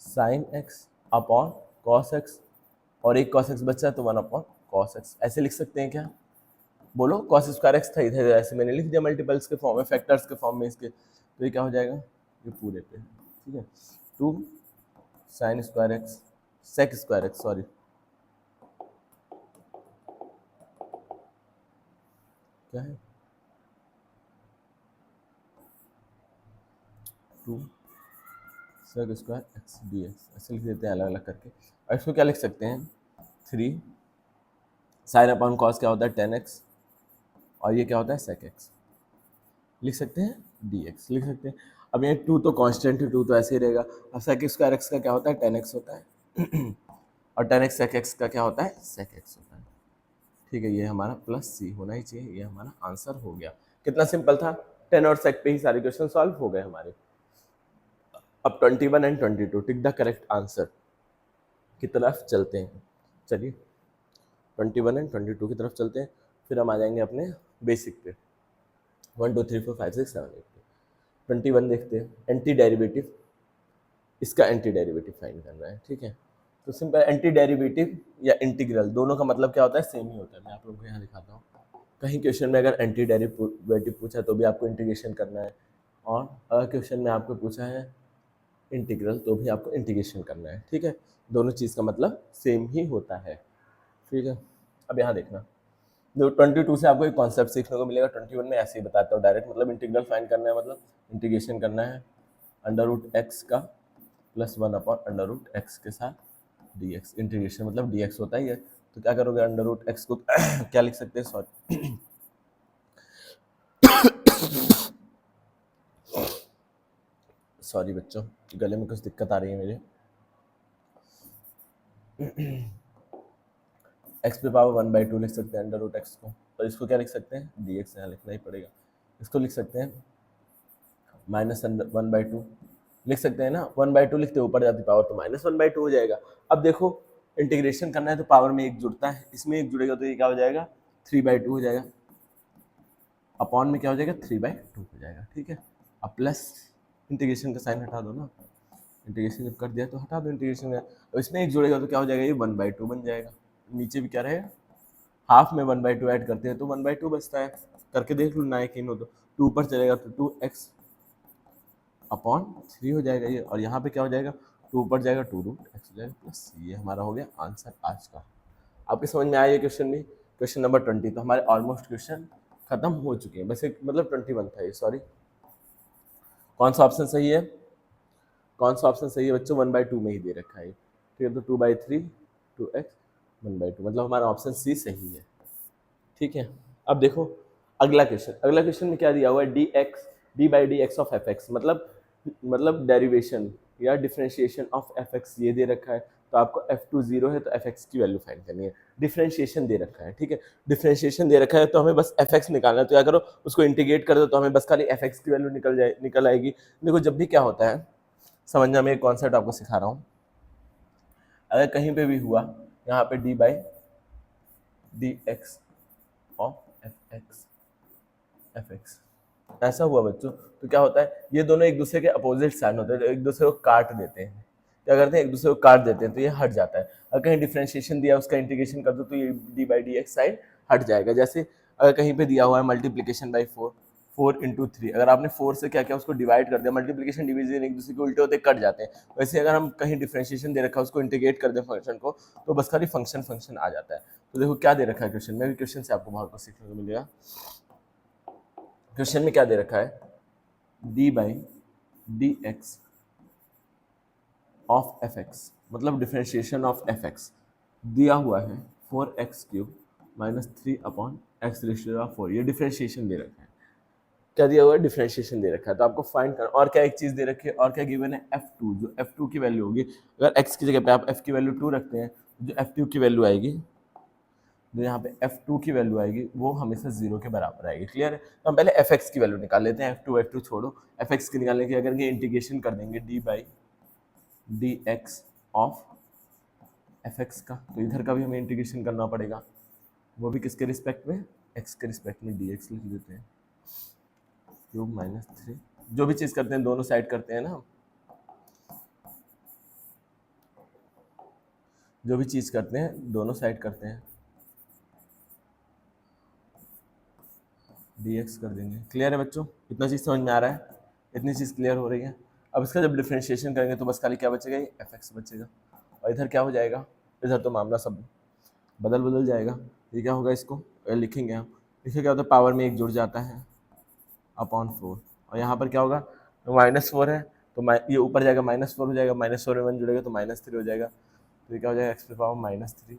sin x upon cos x, और एक cos x बचा है तो 1/cos x, ऐसे लिख सकते हैं क्या, बोलो, cos² x था इधर, ऐसे मैंने लिख दिया मल्टीपल्स के फॉर्म में, फैक्टर्स के फॉर्म में इसके, तो ये क्या हो जाएगा, ये पूरे पे, ठीक है, 2 sin² x sec² x, sorry क्या है, 2 sec² x dx, ऐसे लिख देते हैं अलग अलग करके। और इसको क्या लिख सकते हैं, 3 sin अपॉन cos क्या होता है, tan x, और ये क्या होता है sec x, लिख सकते हैं dx, लिख सकते हैं। अब ये 2 तो कांस्टेंट है, 2 तो ऐसे ही रहेगा। अब sec² x का क्या होता है, tan x होता है और tan x sec x का क्या होता है, sec x होता है, ठीक है, ये हमारा प्लस c होना ही चाहिए, ये हमारा आंसर हो गया। कितना सिंपल था, 10 और sec पे ही सारे क्वेश्चन सॉल्व हो गए हमारे। अब 21 and 22 tick the correct answer की तरफ चलते हैं, चलिए 21 एंड 22 की तरफ चलते हैं, फिर हम आ जाएंगे अपने बेसिक पे, 1 2 3 4 5 6 7 8 पे। 21 देखते हैं, एंटी डेरिवेटिव, इसका एंटी डेरिवेटिव फाइंड करना है, ठीक है। तो सिंपल एंटी डेरिवेटिव या इंटीग्रल दोनों का मतलब क्या होता है, सेम ही होता है। मैं आप लोगों को यहाँ दिखाता हूँ, कहीं क्वेश्चन में अगर एंटी डेरिवेटिव पूछा तो भी आपको इंटीग्रेशन करना है, और अगर क्वेश्चन में आपको पूछा है इंटीग्रल तो भी आपको इंटीग्रेशन करना है, ठीक है, दोनों चीज़ का मतलब सेम ही होता है, ठीक है। अब यहाँ देखना, जो 22 से आपको एक कॉन्सेप्ट सीखने को मिलेगा, 21 में ऐसे ही बताता हूँ डायरेक्ट, मतलब इंटीग्रल फाइंड करना है, मतलब इंटीग्रेशन करना है, √x का +1/√x के साथ dx, इंटीग्रेशन मतलब dx होता ही है, तो क्या करोगे अंडर रूट एक्स को क्या लिख सकते हैं, सॉरी सॉरी बच्चों, गले में कुछ दिक्कत आ रही है मेरे। एक्स पे पावर 1/2 लिख सकते हैं अंडर रूट एक्स को, और इसको क्या लिख सकते हैं, dx यहाँ लिखना ही पड़ेगा, इसको लिख सकते हैं माइनस 1/2 लिख सकते हैं ना, 1/2 लिखते ऊपर जाती पावर तो -1/2 हो जाएगा। अब देखो इंटीग्रेशन करना है तो पावर में एक जुड़ता है, इसमें एक जुड़ेगा तो ये क्या हो जाएगा 3/2 हो जाएगा, अपॉन में क्या हो जाएगा 3/2 हो जाएगा, ठीक है। अब प्लस इंटीग्रेशन का साइन हटा दो ना, इंटीग्रेशन जब कर दिया तो हटा दो इंटीग्रेशन का, अब इसमें एक जुड़ेगा तो क्या हो जाएगा ये 1/2 बन जाएगा, नीचे भी क्या रहेगा हाफ में 1/2 ऐड करते हैं तो 1/2 बचता है, करके देख लो ना एक इन हो तो 2 ऊपर चलेगा तो 2x अपॉन 3 हो जाएगा ये, और यहाँ पे क्या हो जाएगा 2 ऊपर जाएगा 2√x हो जाएगा प्लस, ये हमारा हो गया आंसर आज का। आपके समझ में आया ये क्वेश्चन भी, क्वेश्चन नंबर 20, तो हमारे ऑलमोस्ट क्वेश्चन खत्म हो चुके हैं, बस एक मतलब 21 था ये, सॉरी। कौन सा ऑप्शन सही है, कौन सा ऑप्शन सही है बच्चों, 1/2 में ही दे रखा है, ठीक है, तो 2/3 2x 1/2 मतलब हमारा ऑप्शन सी सही है, ठीक है। अब देखो अगला क्वेश्चन, अगला क्वेश्चन में क्या दिया हुआ है, d/dx ऑफ fx, मतलब डेरिवेशन या डिफरेंशिएशन ऑफ fx ये दे रखा है, तो आपको f2 0 है तो fx की वैल्यू फाइंड करनी है, डिफरेंशिएशन दे रखा है, ठीक है, डिफरेंशिएशन दे रखा है तो हमें बस fx निकालना है, तो क्या करो उसको इंटीग्रेट कर दो तो हमें बस खाली fx की वैल्यू निकल आएगी। देखो जब भी क्या होता है, समझना, मैं एक कॉन्सेप्ट आपको सिखा रहा हूँ, अगर कहीं पे भी हुआ यहाँ पे d/dx ऑफ fx ऐसा हुआ बच्चों, तो क्या होता है ये दोनों एक दूसरे के अपोजिट साइन होते हैं, तो एक दूसरे को काट देते हैं, क्या करते हैं एक दूसरे को काट देते हैं तो ये हट जाता है, अगर कहीं डिफरेंशिएशन दिया उसका इंटीग्रेशन कर दो तो ये d/dx साइड हट जाएगा। जैसे अगर कहीं पे दिया हुआ है मल्टीप्लीकेशन बाई 4 × 3, अगर आपने 4 से क्या किया उसको डिवाइड कर दिया, मल्टीप्लीकेशन डिवीजन एक दूसरे के उल्टे होते कट जाते हैं, वैसे अगर हम कहीं डिफरेंशिएशन दे रखा है उसको इंटीग्रेट कर दें फंक्शन को तो बस खाली फंक्शन आ जाता है। तो देखो क्या दे रखा है क्वेश्चन में, भी क्वेश्चन से आपको बहुत कुछ सीखने को मिलेगा। क्वेश्चन में क्या दे रखा है, d/dx ऑफ fx मतलब डिफरेंशिएशन ऑफ fx दिया हुआ है 4x³ माइनस 3/x⁴, ये डिफरेंशिएशन दे रखा है, क्या दिया हुआ है डिफरेंशिएशन दे रखा है, तो आपको फाइंड करना, और क्या एक चीज दे रखी है, और क्या गिवन है f2, जो f2 की वैल्यू होगी, अगर x की जगह पे आप f की वैल्यू 2 रखते हैं, जो f2 की वैल्यू आएगी, जो यहाँ पे f2 की वैल्यू आएगी वो हमेशा 0 के बराबर आएगी, क्लियर है। तो हम पहले fx की वैल्यू निकाल लेते हैं, f2 छोड़ो, fx की निकालने की अगर ये इंटीग्रेशन कर देंगे d/dx ऑफ fx का, तो इधर का भी हमें इंटीग्रेशन करना पड़ेगा, वो भी किसके रिस्पेक्ट में, x के रिस्पेक्ट में, dx लिख देते हैं क्यूब माइनस 3, जो भी चीज करते हैं दोनों साइड करते हैं ना, जो भी चीज करते हैं दोनों साइड करते हैं, dx कर देंगे, क्लियर है बच्चों, इतना चीज समझ में आ रहा है, इतनी चीज क्लियर हो रही है। अब इसका जब डिफरेंशिएशन करेंगे तो बस खाली क्या बचेगा, ये fx बचेगा, और इधर क्या हो जाएगा, इधर तो मामला सब बदल जाएगा, ये क्या होगा, इसको लिखेंगे हम, इससे क्या होता है पावर में एक जुड़ जाता है अपॉन 4, और यहाँ पर क्या होगा -4 है तो ये ऊपर जाएगा -4 हो जाएगा, -4 में 1 जुड़ेगा तो -3 हो जाएगा, तो ये क्या हो जाएगा x⁻³ अपॉन -3,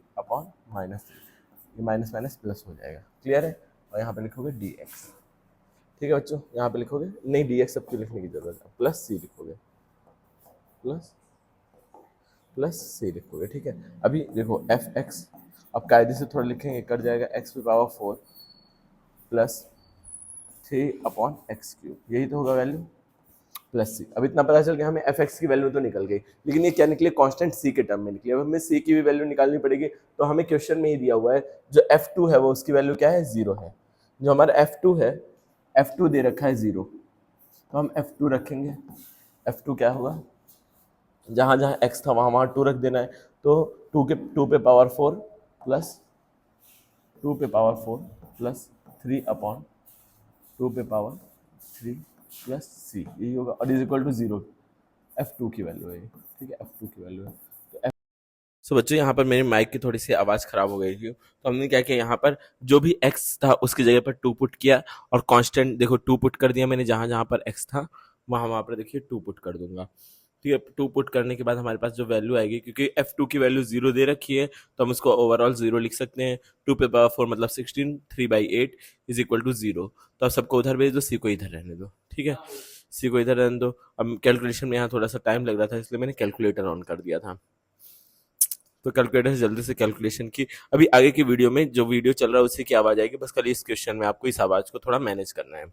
ये माइनस माइनस प्लस हो जाएगा, क्लियर है। और यहाँ पे लिखोगे dx, ठीक है बच्चों, यहाँ पे लिखोगे नहीं dx सबको लिखने की जरूरत है, प्लस c लिखोगे, प्लस c लिखोगे, ठीक है। अभी देखो fx, अब कायदे से थोड़ा लिखेंगे, कट जाएगा x⁻4 प्लस 3/x³, यही तो होगा वैल्यू, प्लस सी। अब इतना पता चल गया हमें fx की वैल्यू तो निकल गई, लेकिन ये क्या निकले, कांस्टेंट c के टर्म में निकली। अब हमें c की भी वैल्यू निकालनी पड़ेगी, तो हमें क्वेश्चन में ही दिया हुआ है जो f2 है वो उसकी वैल्यू क्या है 0 है, जो हमारा f2 है, f2 दे रखा है 0, तो हम f2 रखेंगे, f2 क्या होगा, जहाँ जहाँ x था वहाँ वहाँ 2 रख देना है, तो 2 पे पावर 4 प्लस 3/2 पे पावर 3 प्लस सी, यही होगा, और इज इक्वल टू 0, f2 की वैल्यू है, ठीक है, f2 की वैल्यू है। तो सो बच्चों यहाँ पर मेरी माइक की थोड़ी सी आवाज़ खराब हो गई थी, तो हमने क्या किया, यहाँ पर जो भी x था उसकी जगह पर 2 पुट किया, और कांस्टेंट देखो 2 पुट कर दिया मैंने, जहाँ जहाँ पर x था वहाँ वहाँ पर देखिए 2 पुट कर दूंगा, ठीक है। 2 पुट करने के बाद हमारे पास जो वैल्यू आएगी, क्योंकि f2 की वैल्यू 0 दे रखी है तो हम इसको ओवरऑल 0 लिख सकते हैं। 2 पे पावर 4 मतलब 16, 3/8 इज इक्वल टू 0। तो अब सबको उधर भेज दो, सी को इधर रहने दो, ठीक है। सी को इधर रहने दो। अब कैलकुलेशन में यहाँ थोड़ा सा टाइम लग रहा था, इसलिए मैंने कैलकुलेटर ऑन कर दिया था। तो कैलकुलेटर से जल्दी से कैलकुलेशन की। अभी आगे की वीडियो में जो वीडियो चल रहा है उसी की आवाज आएगी, बस खाली इस क्वेश्चन में आपको इस आवाज को थोड़ा मैनेज करना है,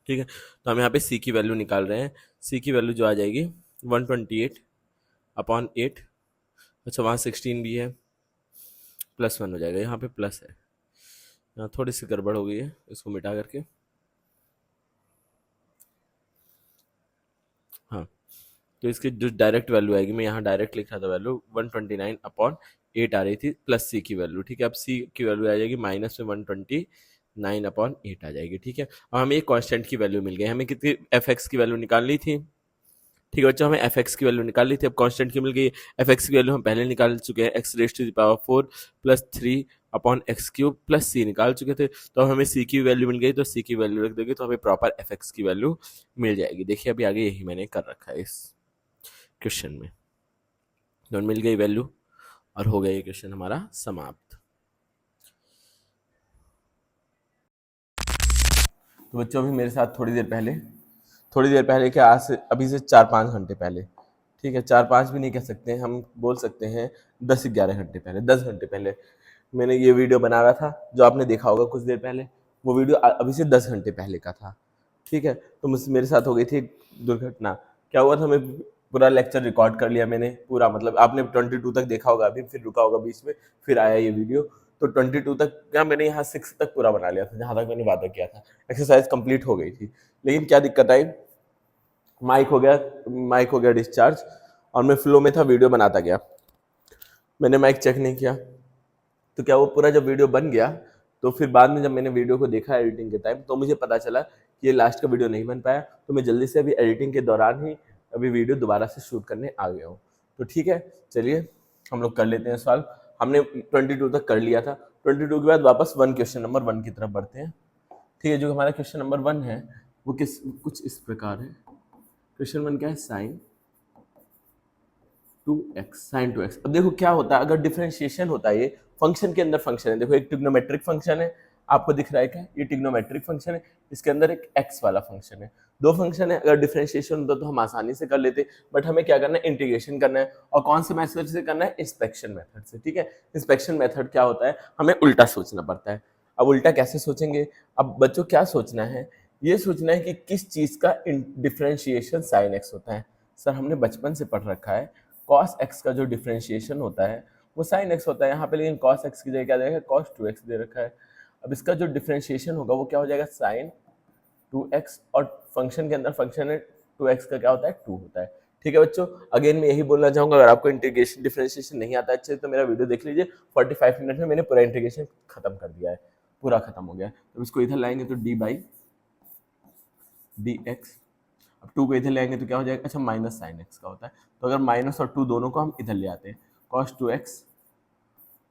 ठीक है। तो हम यहाँ पे सी की वैल्यू निकाल रहे हैं। सी की वैल्यू जो आ जाएगी 128/8। अच्छा, वहाँ 16 भी है, +1 हो जाएगा, यहाँ पे प्लस है, यहाँ थोड़ी सी गड़बड़ हो गई है, इसको मिटा करके। हाँ, तो इसकी जो डायरेक्ट वैल्यू आएगी, मैं यहाँ डायरेक्ट लिख रहा था वैल्यू 129/8 आ रही थी, प्लस सी की वैल्यू, ठीक है। अब सी की वैल्यू आ जाएगी माइनस में 129/8 आ जाएगी, ठीक है। अब हमें एक कांस्टेंट की वैल्यू मिल गई, हमें कितनी एफ एक्स की वैल्यू निकालनी थी, ठीक है बच्चों। हमें एफ एक्स की वैल्यू निकाल ली थी, अब कांस्टेंट की मिल गई। एफ एक्स की वैल्यू हम पहले निकाल चुके हैं, x⁴ प्लस 3/x³ प्लस सी निकाल चुके थे। तो हमें सी की वैल्यू मिल गई, तो सी की वैल्यू रख देंगे तो हमें प्रॉपर एफ एक्स की वैल्यू मिल जाएगी। देखिए अभी आगे यही मैंने कर रखा है इस क्वेश्चन में, तो मिल गई वैल्यू और हो गया ये क्वेश्चन हमारा समाप्त। तो बच्चों अभी मेरे साथ थोड़ी देर पहले क्या, आज से अभी से 4-5 घंटे पहले, ठीक है, 4-5 भी नहीं कह सकते, हम बोल सकते हैं 10-11 घंटे पहले, 10 घंटे पहले मैंने ये वीडियो बना रहा था जो आपने देखा होगा कुछ देर पहले। वो वीडियो अभी से 10 घंटे पहले का था, ठीक है। तो मुझसे मेरे साथ हो गई थी दुर्घटना। क्या हुआ था, मैं पूरा लेक्चर रिकॉर्ड कर लिया मैंने पूरा, मतलब आपने 22 तक देखा होगा अभी, फिर रुका होगा बीच में, फिर आया ये वीडियो। तो 22 तक क्या मैंने यहाँ 6 तक पूरा बना लिया था, जहाँ तक मैंने वादा किया था। एक्सरसाइज कंप्लीट हो गई थी, लेकिन क्या दिक्कत आई, माइक हो गया डिस्चार्ज, और मैं फ्लो में था, वीडियो बनाता गया, मैंने माइक चेक नहीं किया। तो क्या वो पूरा जब वीडियो बन गया, तो फिर बाद में जब मैंने वीडियो को देखा एडिटिंग के टाइम, तो मुझे पता चला कि ये लास्ट का वीडियो नहीं बन पाया। तो मैं जल्दी से अभी एडिटिंग के दौरान ही अभी वीडियो दोबारा से शूट करने आ गया हूँ। तो ठीक है, चलिए हम लोग कर लेते हैं सवाल। हमने 22 तक कर लिया था, 22 के बाद वापस क्वेश्चन नंबर 1 की तरफ बढ़ते हैं, ठीक है। जो हमारा क्वेश्चन नंबर 1 है वो कुछ इस प्रकार है। क्वेश्चन 1 क्या है, sin 2x। अब देखो क्या होता है, अगर डिफरेंशिएशन होता है, ये फंक्शन के अंदर फंक्शन है, देखो एक ट्रिग्नोमेट्रिक फंक्शन है, आपको दिख रहा है क्या, ये ट्रिग्नोमेट्रिक फंक्शन है, इसके अंदर एक x वाला फंक्शन है, दो फंक्शन है। अगर डिफरेंशिएशन होता तो हम आसानी से कर लेते, बट हमें क्या करना है, इंटीग्रेशन करना है। और कौन से मेथड से करना है, इंस्पेक्शन मेथड से, ठीक है। इंस्पेक्शन मेथड क्या होता है, हमें उल्टा सोचना पड़ता है। अब उल्टा कैसे सोचेंगे, अब बच्चों क्या सोचना है, ये सोचना है कि किस चीज का डिफरेंशिएशन साइन एक्स होता है। सर हमने बचपन से पढ़ रखा है cos x का जो डिफरेंशिएशन होता है वो sin x होता है यहाँ पे, लेकिन cos x की जगह क्या देगा, cos 2x दे रखा है। अब इसका जो डिफरेंशिएशन होगा वो क्या हो जाएगा, sin 2x, और फंक्शन के अंदर फंक्शन है 2x का क्या होता है, 2 होता है, ठीक है बच्चों। अगेन मैं यही बोलना चाहूंगा, अगर आपको इंटीग्रेशन डिफरेंशिएशन नहीं आता अच्छे तो मेरा वीडियो देख लीजिए, 45 मिनट में मैंने पूरा इंटीग्रेशन खत्म कर दिया है, पूरा खत्म हो गया। तो इसको इधर लाएंगे तो d/dx, अब 2 को इधर ले आएंगे तो क्या हो जाएगा, अच्छा माइनस साइन एक्स का होता है। तो अगर माइनस और 2 दोनों को हम इधर ले आते हैं, cos 2x,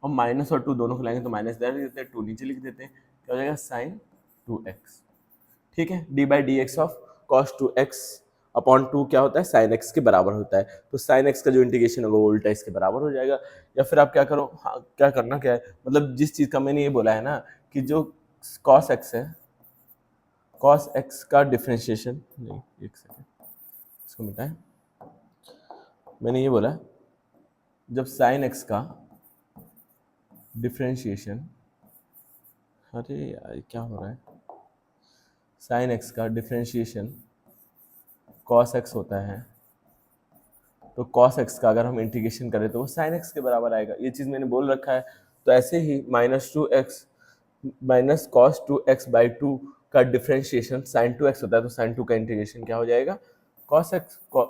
और माइनस और 2 दोनों को लाएंगे तो माइनस इधर लिख देते हैं, 2 नीचे लिख देते हैं, क्या हो जाएगा sin 2x, ठीक है। d/dx of cos 2x upon 2 क्या होता है, sin x के बराबर होता है। तो sin x का जो इंटीग्रेशन होगा वो उल्टा इसके बराबर हो जाएगा। या फिर आप क्या करो, हाँ क्या करना क्या है, मतलब जिस चीज़ का मैंने ये बोला है ना कि जो cos x है, cos x का डिफरेंशिएशन, नहीं एक सेकेंड इसको मिटाएं, मैंने ये बोला जब sin x का डिफरेंशिएशन, अरे यार क्या हो रहा है, sin x का डिफरेंशिएशन cos x होता है, तो cos x का अगर हम इंटीग्रेशन करें तो वो sin x के बराबर आएगा, ये चीज़ मैंने बोल रखा है। तो ऐसे ही -2x माइनस cos 2x/2 का डिफरेंशिएशन sin 2x होता है, तो sin 2 का इंटीग्रेशन क्या हो जाएगा, cos x,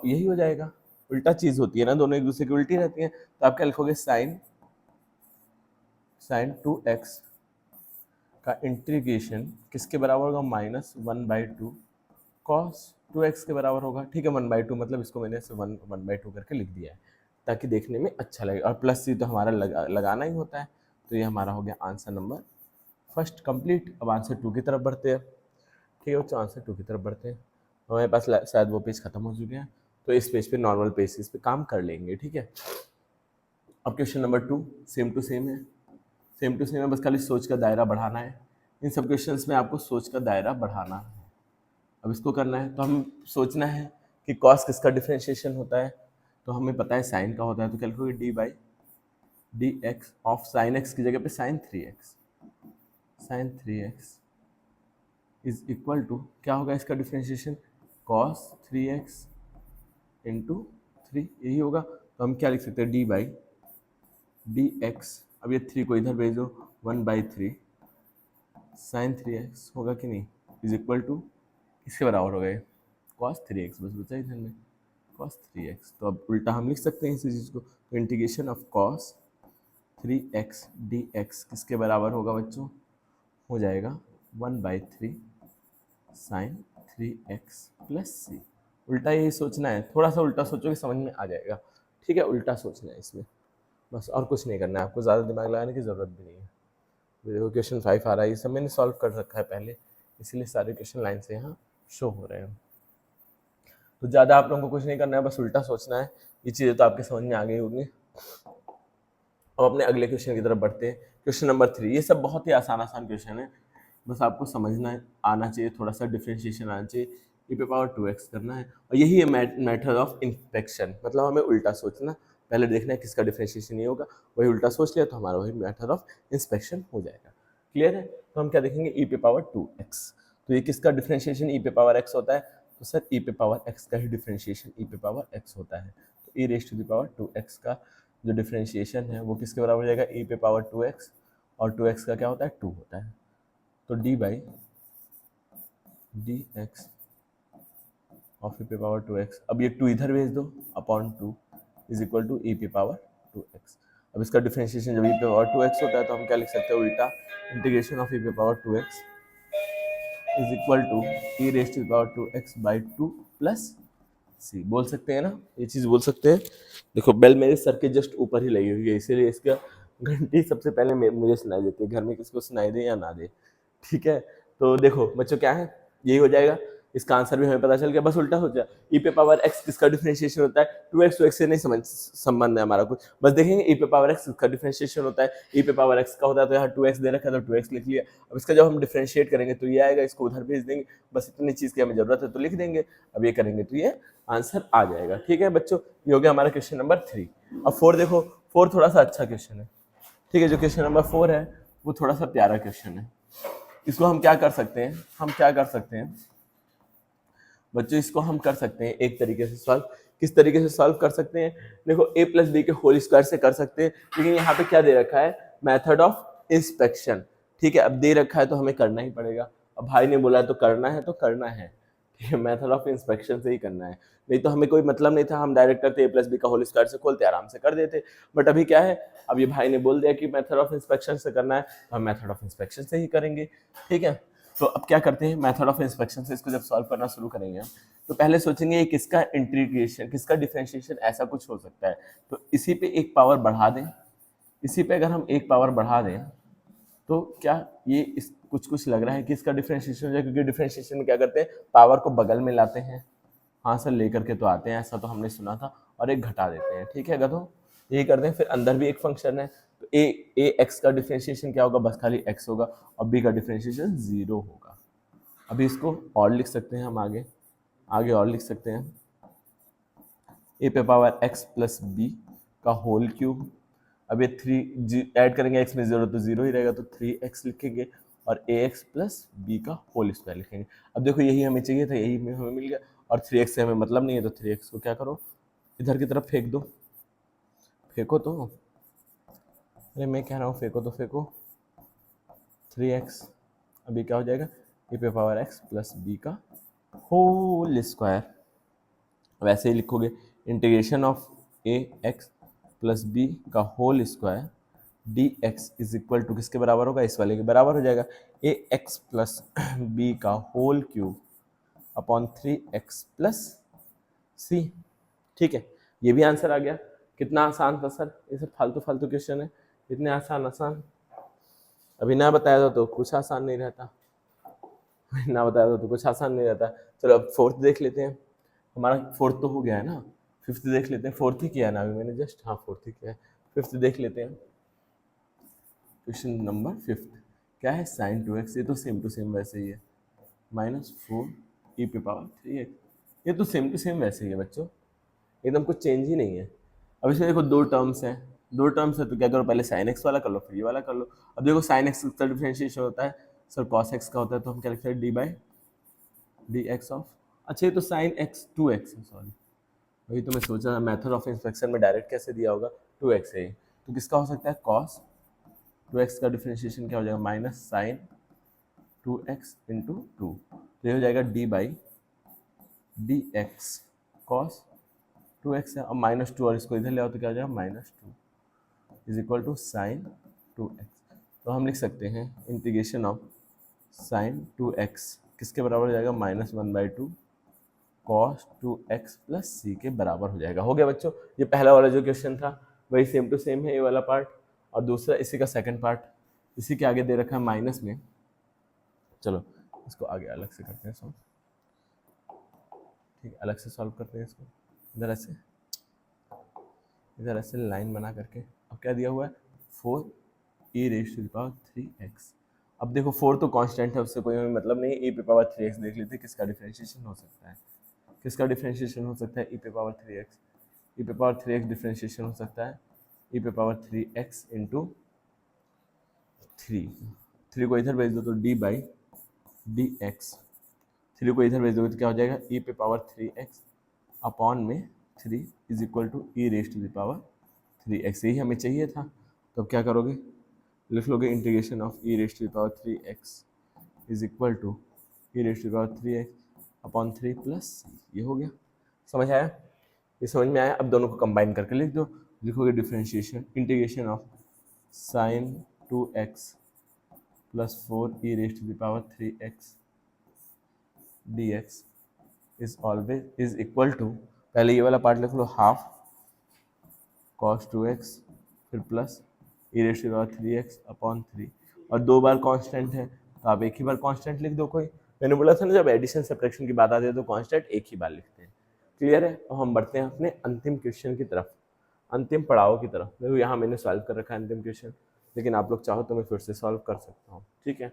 यही हो जाएगा। उल्टा चीज़ होती है ना, दोनों एक दूसरे की उल्टी रहती हैं। तो आप क्या लिखोगे, sin 2x का इंटीग्रेशन किसके बराबर होगा, -1/2 cos 2x के बराबर होगा, ठीक है। 1/2 मतलब इसको मैंने 1/2 करके लिख दिया है ताकि देखने में अच्छा लगे, और प्लस सी तो हमारा लगाना ही होता है। तो ये हमारा हो गया आंसर नंबर फर्स्ट कंप्लीट। अब आंसर 2 की तरफ बढ़ते हैं, ठीक है बच्चों, आंसर 2 की तरफ बढ़ते हैं। हमारे पास शायद वो पेज खत्म हो चुके हैं, तो इस पेज पे नॉर्मल बेसिस पे काम कर लेंगे, ठीक है। अब question number 2 same to same है, सेम टू सेम है, बस खाली सोच का दायरा बढ़ाना है। इन सब क्वेश्चंस में आपको सोच का दायरा बढ़ाना है। अब इसको करना है तो हम सोचना है कि कॉस किसका डिफरेंशिएशन होता है, तो हमें पता है साइन का होता है, तो calculate D by D X of sine X की जगह पे sine 3x, sine 3x is equal to क्या होगा इसका डिफरेंशिएशन, कॉस 3x इंटू 3, यही होगा। तो हम क्या लिख सकते हैं, डी बाई डी एक्स, अब ये 3 को इधर भेज दो, 1/3 साइन 3x होगा कि नहीं, इज इक्वल टू किसके बराबर हो गए, cos 3x, बस बचा इधर में cos 3x। तो अब उल्टा हम लिख सकते हैं इसी चीज़ को, तो integration of cos 3x dx किसके बराबर होगा बच्चों, हो जाएगा 1/3 साइन 3x प्लस सी। उल्टा यही सोचना है, थोड़ा सा उल्टा सोचोगे समझ में आ जाएगा, ठीक है। उल्टा सोचना है इसमें, बस और कुछ नहीं करना है आपको, ज़्यादा दिमाग लगाने की ज़रूरत भी नहीं है। देखो क्वेश्चन 5 आ रहा है, ये सब मैंने सॉल्व कर रखा है पहले, इसलिए सारे क्वेश्चन लाइन से यहाँ शो हो रहे हैं। तो ज़्यादा आप लोगों को कुछ नहीं करना है, बस उल्टा सोचना है। ये चीज़ें तो आपके समझ में आ गई होंगी। अब अपने अगले क्वेश्चन की तरफ बढ़ते हैं, क्वेश्चन नंबर 3। ये सब बहुत ही आसान क्वेश्चन है, बस आपको समझना आना चाहिए, थोड़ा सा डिफ्रेंशिएशन आना चाहिए, e पे पावर 2x करना है। और यही है मेथड ऑफ इंस्पेक्शन, मतलब हमें उल्टा सोचना, पहले देखना है किसका डिफ्रेंशिएशन ये होगा, वही उल्टा सोच लिया तो हमारा वही मेथड ऑफ इंस्पेक्शन हो जाएगा। क्लियर है। तो हम क्या देखेंगे, e पे पावर 2x, तो ये किसका डिफ्रेंशिएशन e पे पावर x होता है, तो सर e पे पावर x का ही डिफ्रेंशिएशन e पे पावर x होता है। तो e raise to the power 2x का जो डिफ्रेंशिएशन है वो किसके बराबर हो जाएगा, e पे पावर 2x, और 2x का क्या होता है, 2 होता है। तो d by D X of e पे पावर 2x, अब ये 2 इधर भेज दो, upon 2 is equal to e पे पावर 2x। अब इसका डिफ्रेंशिएशन जब e पे पावर 2x होता है तो हम क्या लिख सकते हैं उल्टा, इंटीग्रेशन ऑफ e पे power 2x is equal to e raise to the power 2x by 2 plus c. बोल सकते हैं ना, ये चीज़ बोल सकते हैं। देखो बेल मेरे सर के जस्ट ऊपर ही लगी हुई है, इसीलिए इसका घंटी सबसे पहले मुझे सुनाई देती है, घर में किसको सुनाई दे या ना दे, ठीक है। तो देखो बच्चों क्या है, यही हो जाएगा, इसका आंसर भी हमें पता चल गया, बस उल्टा हो जाए। ई पे पावर एक्स किसका डिफरेंशिएशन होता है, 2x, 2x से नहीं संबंध है हमारा कुछ, बस देखेंगे ई पे पावर एक्स किसका डिफरेंशिएशन होता है, ई पे पावर एक्स का होता है, तो यहाँ 2x दे रखा है तो 2x लिख लिया। अब इसका जब हम डिफरेंशिएट करेंगे तो ये आएगा, इसको उधर भेज देंगे, बस इतनी चीज़ की हमें जरूरत है तो लिख देंगे। अब ये करेंगे तो ये आंसर आ जाएगा, ठीक है बच्चों। ये हो गया हमारा क्वेश्चन नंबर 3। अब 4 देखो, 4 थोड़ा सा अच्छा क्वेश्चन है, ठीक है। जो क्वेश्चन नंबर 4 है वो थोड़ा सा प्यारा क्वेश्चन है। इसको हम क्या कर सकते हैं, हम क्या कर सकते हैं बच्चों, इसको हम कर सकते हैं एक तरीके से सॉल्व। किस तरीके से सॉल्व कर सकते हैं, देखो a प्लस बी के होल स्क्वायर से कर सकते हैं, लेकिन यहाँ पे क्या दे रखा है, मेथड ऑफ इंस्पेक्शन, ठीक है। अब दे रखा है तो हमें करना ही पड़ेगा, अब भाई ने बोला तो करना है तो करना है, ठीक है। मेथड ऑफ इंस्पेक्शन से ही करना है, नहीं तो हमें कोई मतलब नहीं था, हम डायरेक्ट करते a प्लस बी का होल स्क्वायर से खोलते आराम से कर देते। बट अभी क्या है, अब ये भाई ने बोल दिया कि मेथड ऑफ इंस्पेक्शन से करना है, तो हम मेथड ऑफ इंस्पेक्शन से ही करेंगे, ठीक है। तो अब क्या करते हैं, मेथड ऑफ इंस्पेक्शन से इसको जब सॉल्व करना शुरू करेंगे हम, तो पहले सोचेंगे ये किसका इंटीग्रेशन, किसका डिफरेंशिएशन ऐसा कुछ हो सकता है, तो इसी पे एक पावर बढ़ा दें, इसी पे अगर हम एक पावर बढ़ा दें तो क्या ये इस कुछ कुछ लग रहा है कि इसका डिफरेंशिएशन हो जाए, क्योंकि डिफरेंशिएशन में क्या करते हैं, पावर को बगल में लाते हैं, हाँ सर लेकर के तो आते हैं, ऐसा तो हमने सुना था, और एक घटा देते हैं, ठीक है गधो, यही करते हैं। फिर अंदर भी एक फंक्शन है, तो ए एक्स का डिफरेंशिएशन क्या होगा, बस खाली एक्स होगा, और बी का डिफरेंशिएशन 0 होगा। अभी इसको और लिख सकते हैं हम, आगे और लिख सकते हैं, ए पे पावर एक्स प्लस बी का होल क्यूब। अब ये 3 ऐड करेंगे, x में 0 तो 0 ही रहेगा, तो 3x लिखेंगे, और ax प्लस बी का होल स्क्वायर लिखेंगे। अब देखो यही हमें चाहिए था, यही हमें मिल गया, और 3x से हमें मतलब नहीं है, तो 3x को क्या करो, इधर की तरफ फेंक दो, फेंको तो, अरे मैं कह रहा हूँ फेंको तो फेंको, 3x अभी क्या हो जाएगा, ए पे पावर x प्लस बी का होल स्क्वायर। वैसे ही लिखोगे, integration of a x plus b का whole square D x is equal to किसके बराबर होगा, इस वाले के बराबर हो जाएगा, ए एक्स प्लस बी का whole cube upon 3x plus c, ठीक है। ये भी आंसर आ गया। कितना आसान था सर, ये सब फालतू फालतू क्वेश्चन है, इतने आसान। अभी ना बताया था तो कुछ आसान नहीं रहता, ना बताया था तो कुछ आसान नहीं रहता। चलो अब 4th देख लेते हैं। हमारा फोर्थ तो हो गया है ना, फिफ्थ देख लेते हैं। फोर्थ ही किया है ना अभी मैंने जस्ट, हाँ फोर्थ ही किया है। फिफ्थ देख लेते हैं। क्वेश्चन नंबर फिफ्थ क्या है, साइन 2x, ये तो सेम टू सेम वैसे ही है, -4e⁻3x, ये तो सेम टू सेम वैसे ही है बच्चों, एकदम कुछ चेंज ही नहीं है। अब इसमें देखो दो टर्म्स हैं, दो टर्म्स है तो क्या करो, पहले साइन एक्स वाला कर लो फिर ये वाला कर लो। अब देखो साइन एक्स का डिफरेंशिएशन होता है सर कॉस एक्स का होता है, तो हम क्या लिखते हैं d/dx ऑफ, अच्छा ये तो साइन एक्स 2x है, सॉरी वही तो मैं सोचा मेथड ऑफ इंस्पेक्शन में डायरेक्ट कैसे दिया होगा, 2x है, तो किसका हो सकता है कॉस 2x का डिफरेंशिएशन क्या हो जाएगा, माइनस साइन 2x इंटू 2, तो ये हो जाएगा d/dx कॉस 2x है, अब -2 और इसको इधर ले आओ तो क्या हो जाएगा -2 is equal to sign 2x, तो हम लिख सकते हैं इंटीग्रेशन ऑफ साइन 2x किसके बराबर हो जाएगा, -1/2 cos 2x प्लस सी के बराबर हो जाएगा। हो गया बच्चों, ये पहला वाला जो क्वेश्चन था वही सेम टू सेम है ये वाला पार्ट, और दूसरा इसी का सेकंड पार्ट, इसी के आगे दे रखा है माइनस में। चलो इसको आगे अलग से करते हैं सॉल्व, ठीक है अलग से सॉल्व करते हैं इसको, इधर ऐसे लाइन बना करके। अब क्या दिया हुआ है 4e⁻3x, अब देखो 4 तो कांस्टेंट है उससे कोई मतलब नहीं, e⁻3x देख लेते हैं किसका डिफरेंशिएशन हो सकता है, किसका डिफरेंशिएशन हो सकता है e⁻3x, e⁻3x डिफरेंशिएशन हो सकता है e⁻3x इंटू 3 को इधर भेज दो तो d/dx, 3 को इधर भेज दोगे तो क्या हो जाएगा e⁻3x अपॉन में 3 इज इक्वल टू e⁻3x, यही हमें चाहिए था। तो अब क्या करोगे, लिख लोगे integration of e⁻3x is equal to e⁻3x upon 3 plus, ये हो गया, समझ आया, ये समझ में आया। अब दोनों को कंबाइन करके लिख दो, लिखोगे differentiation integration of sine 2x plus 4e⁻3x dx is equal to, पहले ये वाला पार्ट लिख लो हाफ cos 2x फिर प्लस e⁻3x अपॉन 3, और 2 बार कांस्टेंट है तो आप एक ही बार कांस्टेंट लिख दो कोई, मैंने बोला था ना जब एडिशन सब्ट्रैक्शन की बात आती है तो कांस्टेंट एक ही बार लिखते हैं। क्लियर है, और हम बढ़ते हैं अपने अंतिम क्वेश्चन की तरफ, अंतिम पड़ाव की तरफ। देखो यहाँ मैंने सॉल्व कर रखा है अंतिम क्वेश्चन, लेकिन आप लोग चाहो तो मैं फिर से सॉल्व कर सकता हूँ, ठीक है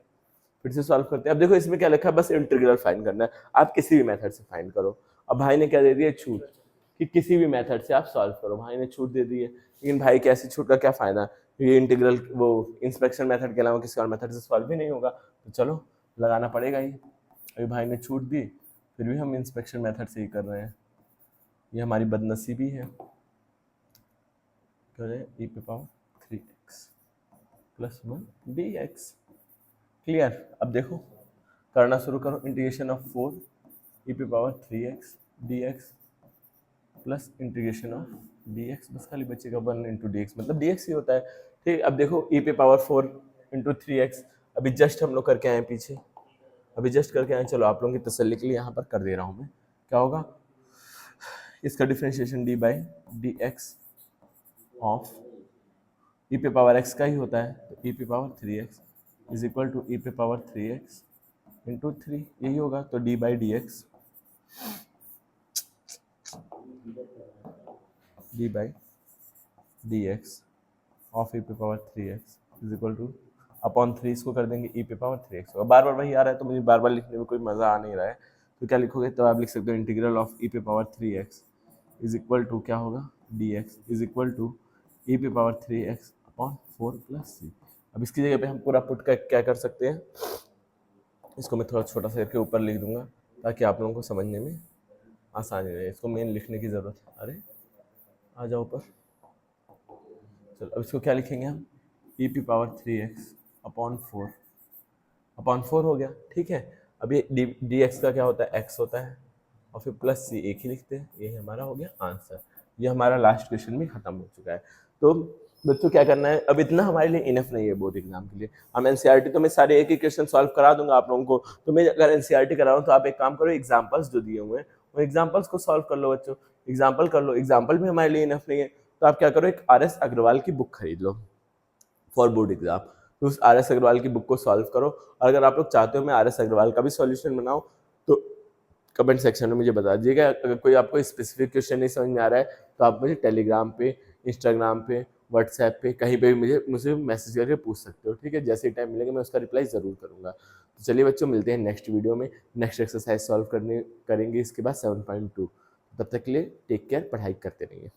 फिर से सॉल्व करते हैं। अब देखो इसमें क्या लिखा है, बस इंटीग्रल फाइंड करना है, आप किसी भी मेथड से फाइंड करो। अब भाई ने क्या दे दिया, छूट कि किसी भी मेथड से आप सॉल्व करो, भाई ने छूट दे दी है, लेकिन भाई की ऐसी छूट का क्या फायदा, ये इंटीग्रल वो इंस्पेक्शन मेथड के अलावा किसी और मेथड से सॉल्व भी नहीं होगा, तो चलो लगाना पड़ेगा ही। अभी भाई ने छूट दी फिर भी हम इंस्पेक्शन मेथड से ही कर रहे हैं, ये हमारी बदनसीबी है। e⁻3x plus 1 dx, clear. अब देखो करना शुरू करो, integration of 4e⁻3x dx plus integration of dx, बस खाली बचेगा 1 इंटू डी, मतलब dx ही होता है, ठीक। अब देखो e⁻4 इंटू 3x, अभी जस्ट हम लोग करके आए पीछे, अभी जस्ट करके आए, चलो आप लोगों की तसल्ली के लिए यहाँ पर कर दे रहा हूँ मैं, क्या होगा इसका डिफरेंशिएशन d/dx ऑफ e⁻x का ही होता है, तो e⁻3x is equal to e⁻3x into 3, यही होगा, तो d/dx of e⁻3x is equal two upon 3, इसको कर देंगे e⁻3x होगा। बार बार वही आ रहा है तो मुझे बार बार लिखने में कोई मज़ा आ नहीं रहा है, तो क्या लिखोगे, तो आप लिख सकते हो integral of e⁻3x is equal to क्या होगा dx is equal to e⁻3x upon 4 plus c। अब इसकी जगह पे हम पूरा पुट का क्या कर सकते हैं, इसको मैं थोड़ा छोटा सा करके ऊपर लिख दूंगा ताकि आप लोगों को समझने में आसानी रहे, इसको मेन लिखने की ज़रूरत है। अरे आ जाओ ऊपर, चलो अब इसको क्या लिखेंगे हम, e⁻3x अपॉन 4 हो गया, ठीक है। अब ये dx का क्या होता है, x होता है, और फिर प्लस c एक ही लिखते हैं, यही हमारा हो गया आंसर। ये हमारा लास्ट क्वेश्चन भी खत्म हो चुका है। तो बच्चों क्या करना है, अब इतना हमारे लिए इनफ नहीं है बोर्ड एग्जाम के लिए, हम एनसीईआरटी तो मैं सारे एक ही क्वेश्चन सॉल्व करा दूंगा आप लोगों को, तो मैं अगर एनसीईआरटी करा रहा हूँ तो आप एक काम करो, एग्जाम्पल्स जो दिए हुए हैं वो एग्जाम्पल्स को सॉल्व कर लो बच्चों, एग्जाम्पल कर लो, एग्जाम्पल भी हमारे लिए इनफ नहीं है, तो आप क्या करो, एक RS अग्रवाल की बुक खरीद लो फॉर बोर्ड एग्जाम, तो उस RS अग्रवाल की बुक को सॉल्व करो, और अगर आप लोग चाहते हो मैं RS अग्रवाल का भी सॉल्यूशन बनाऊं तो कमेंट सेक्शन में मुझे बता दीजिएगा। अगर कोई आपको स्पेसिफिक क्वेश्चन नहीं समझ में आ रहा है तो आप मुझे टेलीग्राम पे, इंस्टाग्राम पे, व्हाट्सएप पे कहीं पे भी मुझे मैसेज करके पूछ सकते हो, ठीक है। जैसे ही टाइम मिलेगा मैं उसका रिप्लाई ज़रूर करूँगा। तो चलिए बच्चों, मिलते हैं नेक्स्ट वीडियो में। नेक्स्ट एक्सरसाइज सॉल्व करेंगे इसके बाद 7.2। तब तक के लिए टेक केयर, पढ़ाई करते रहिए।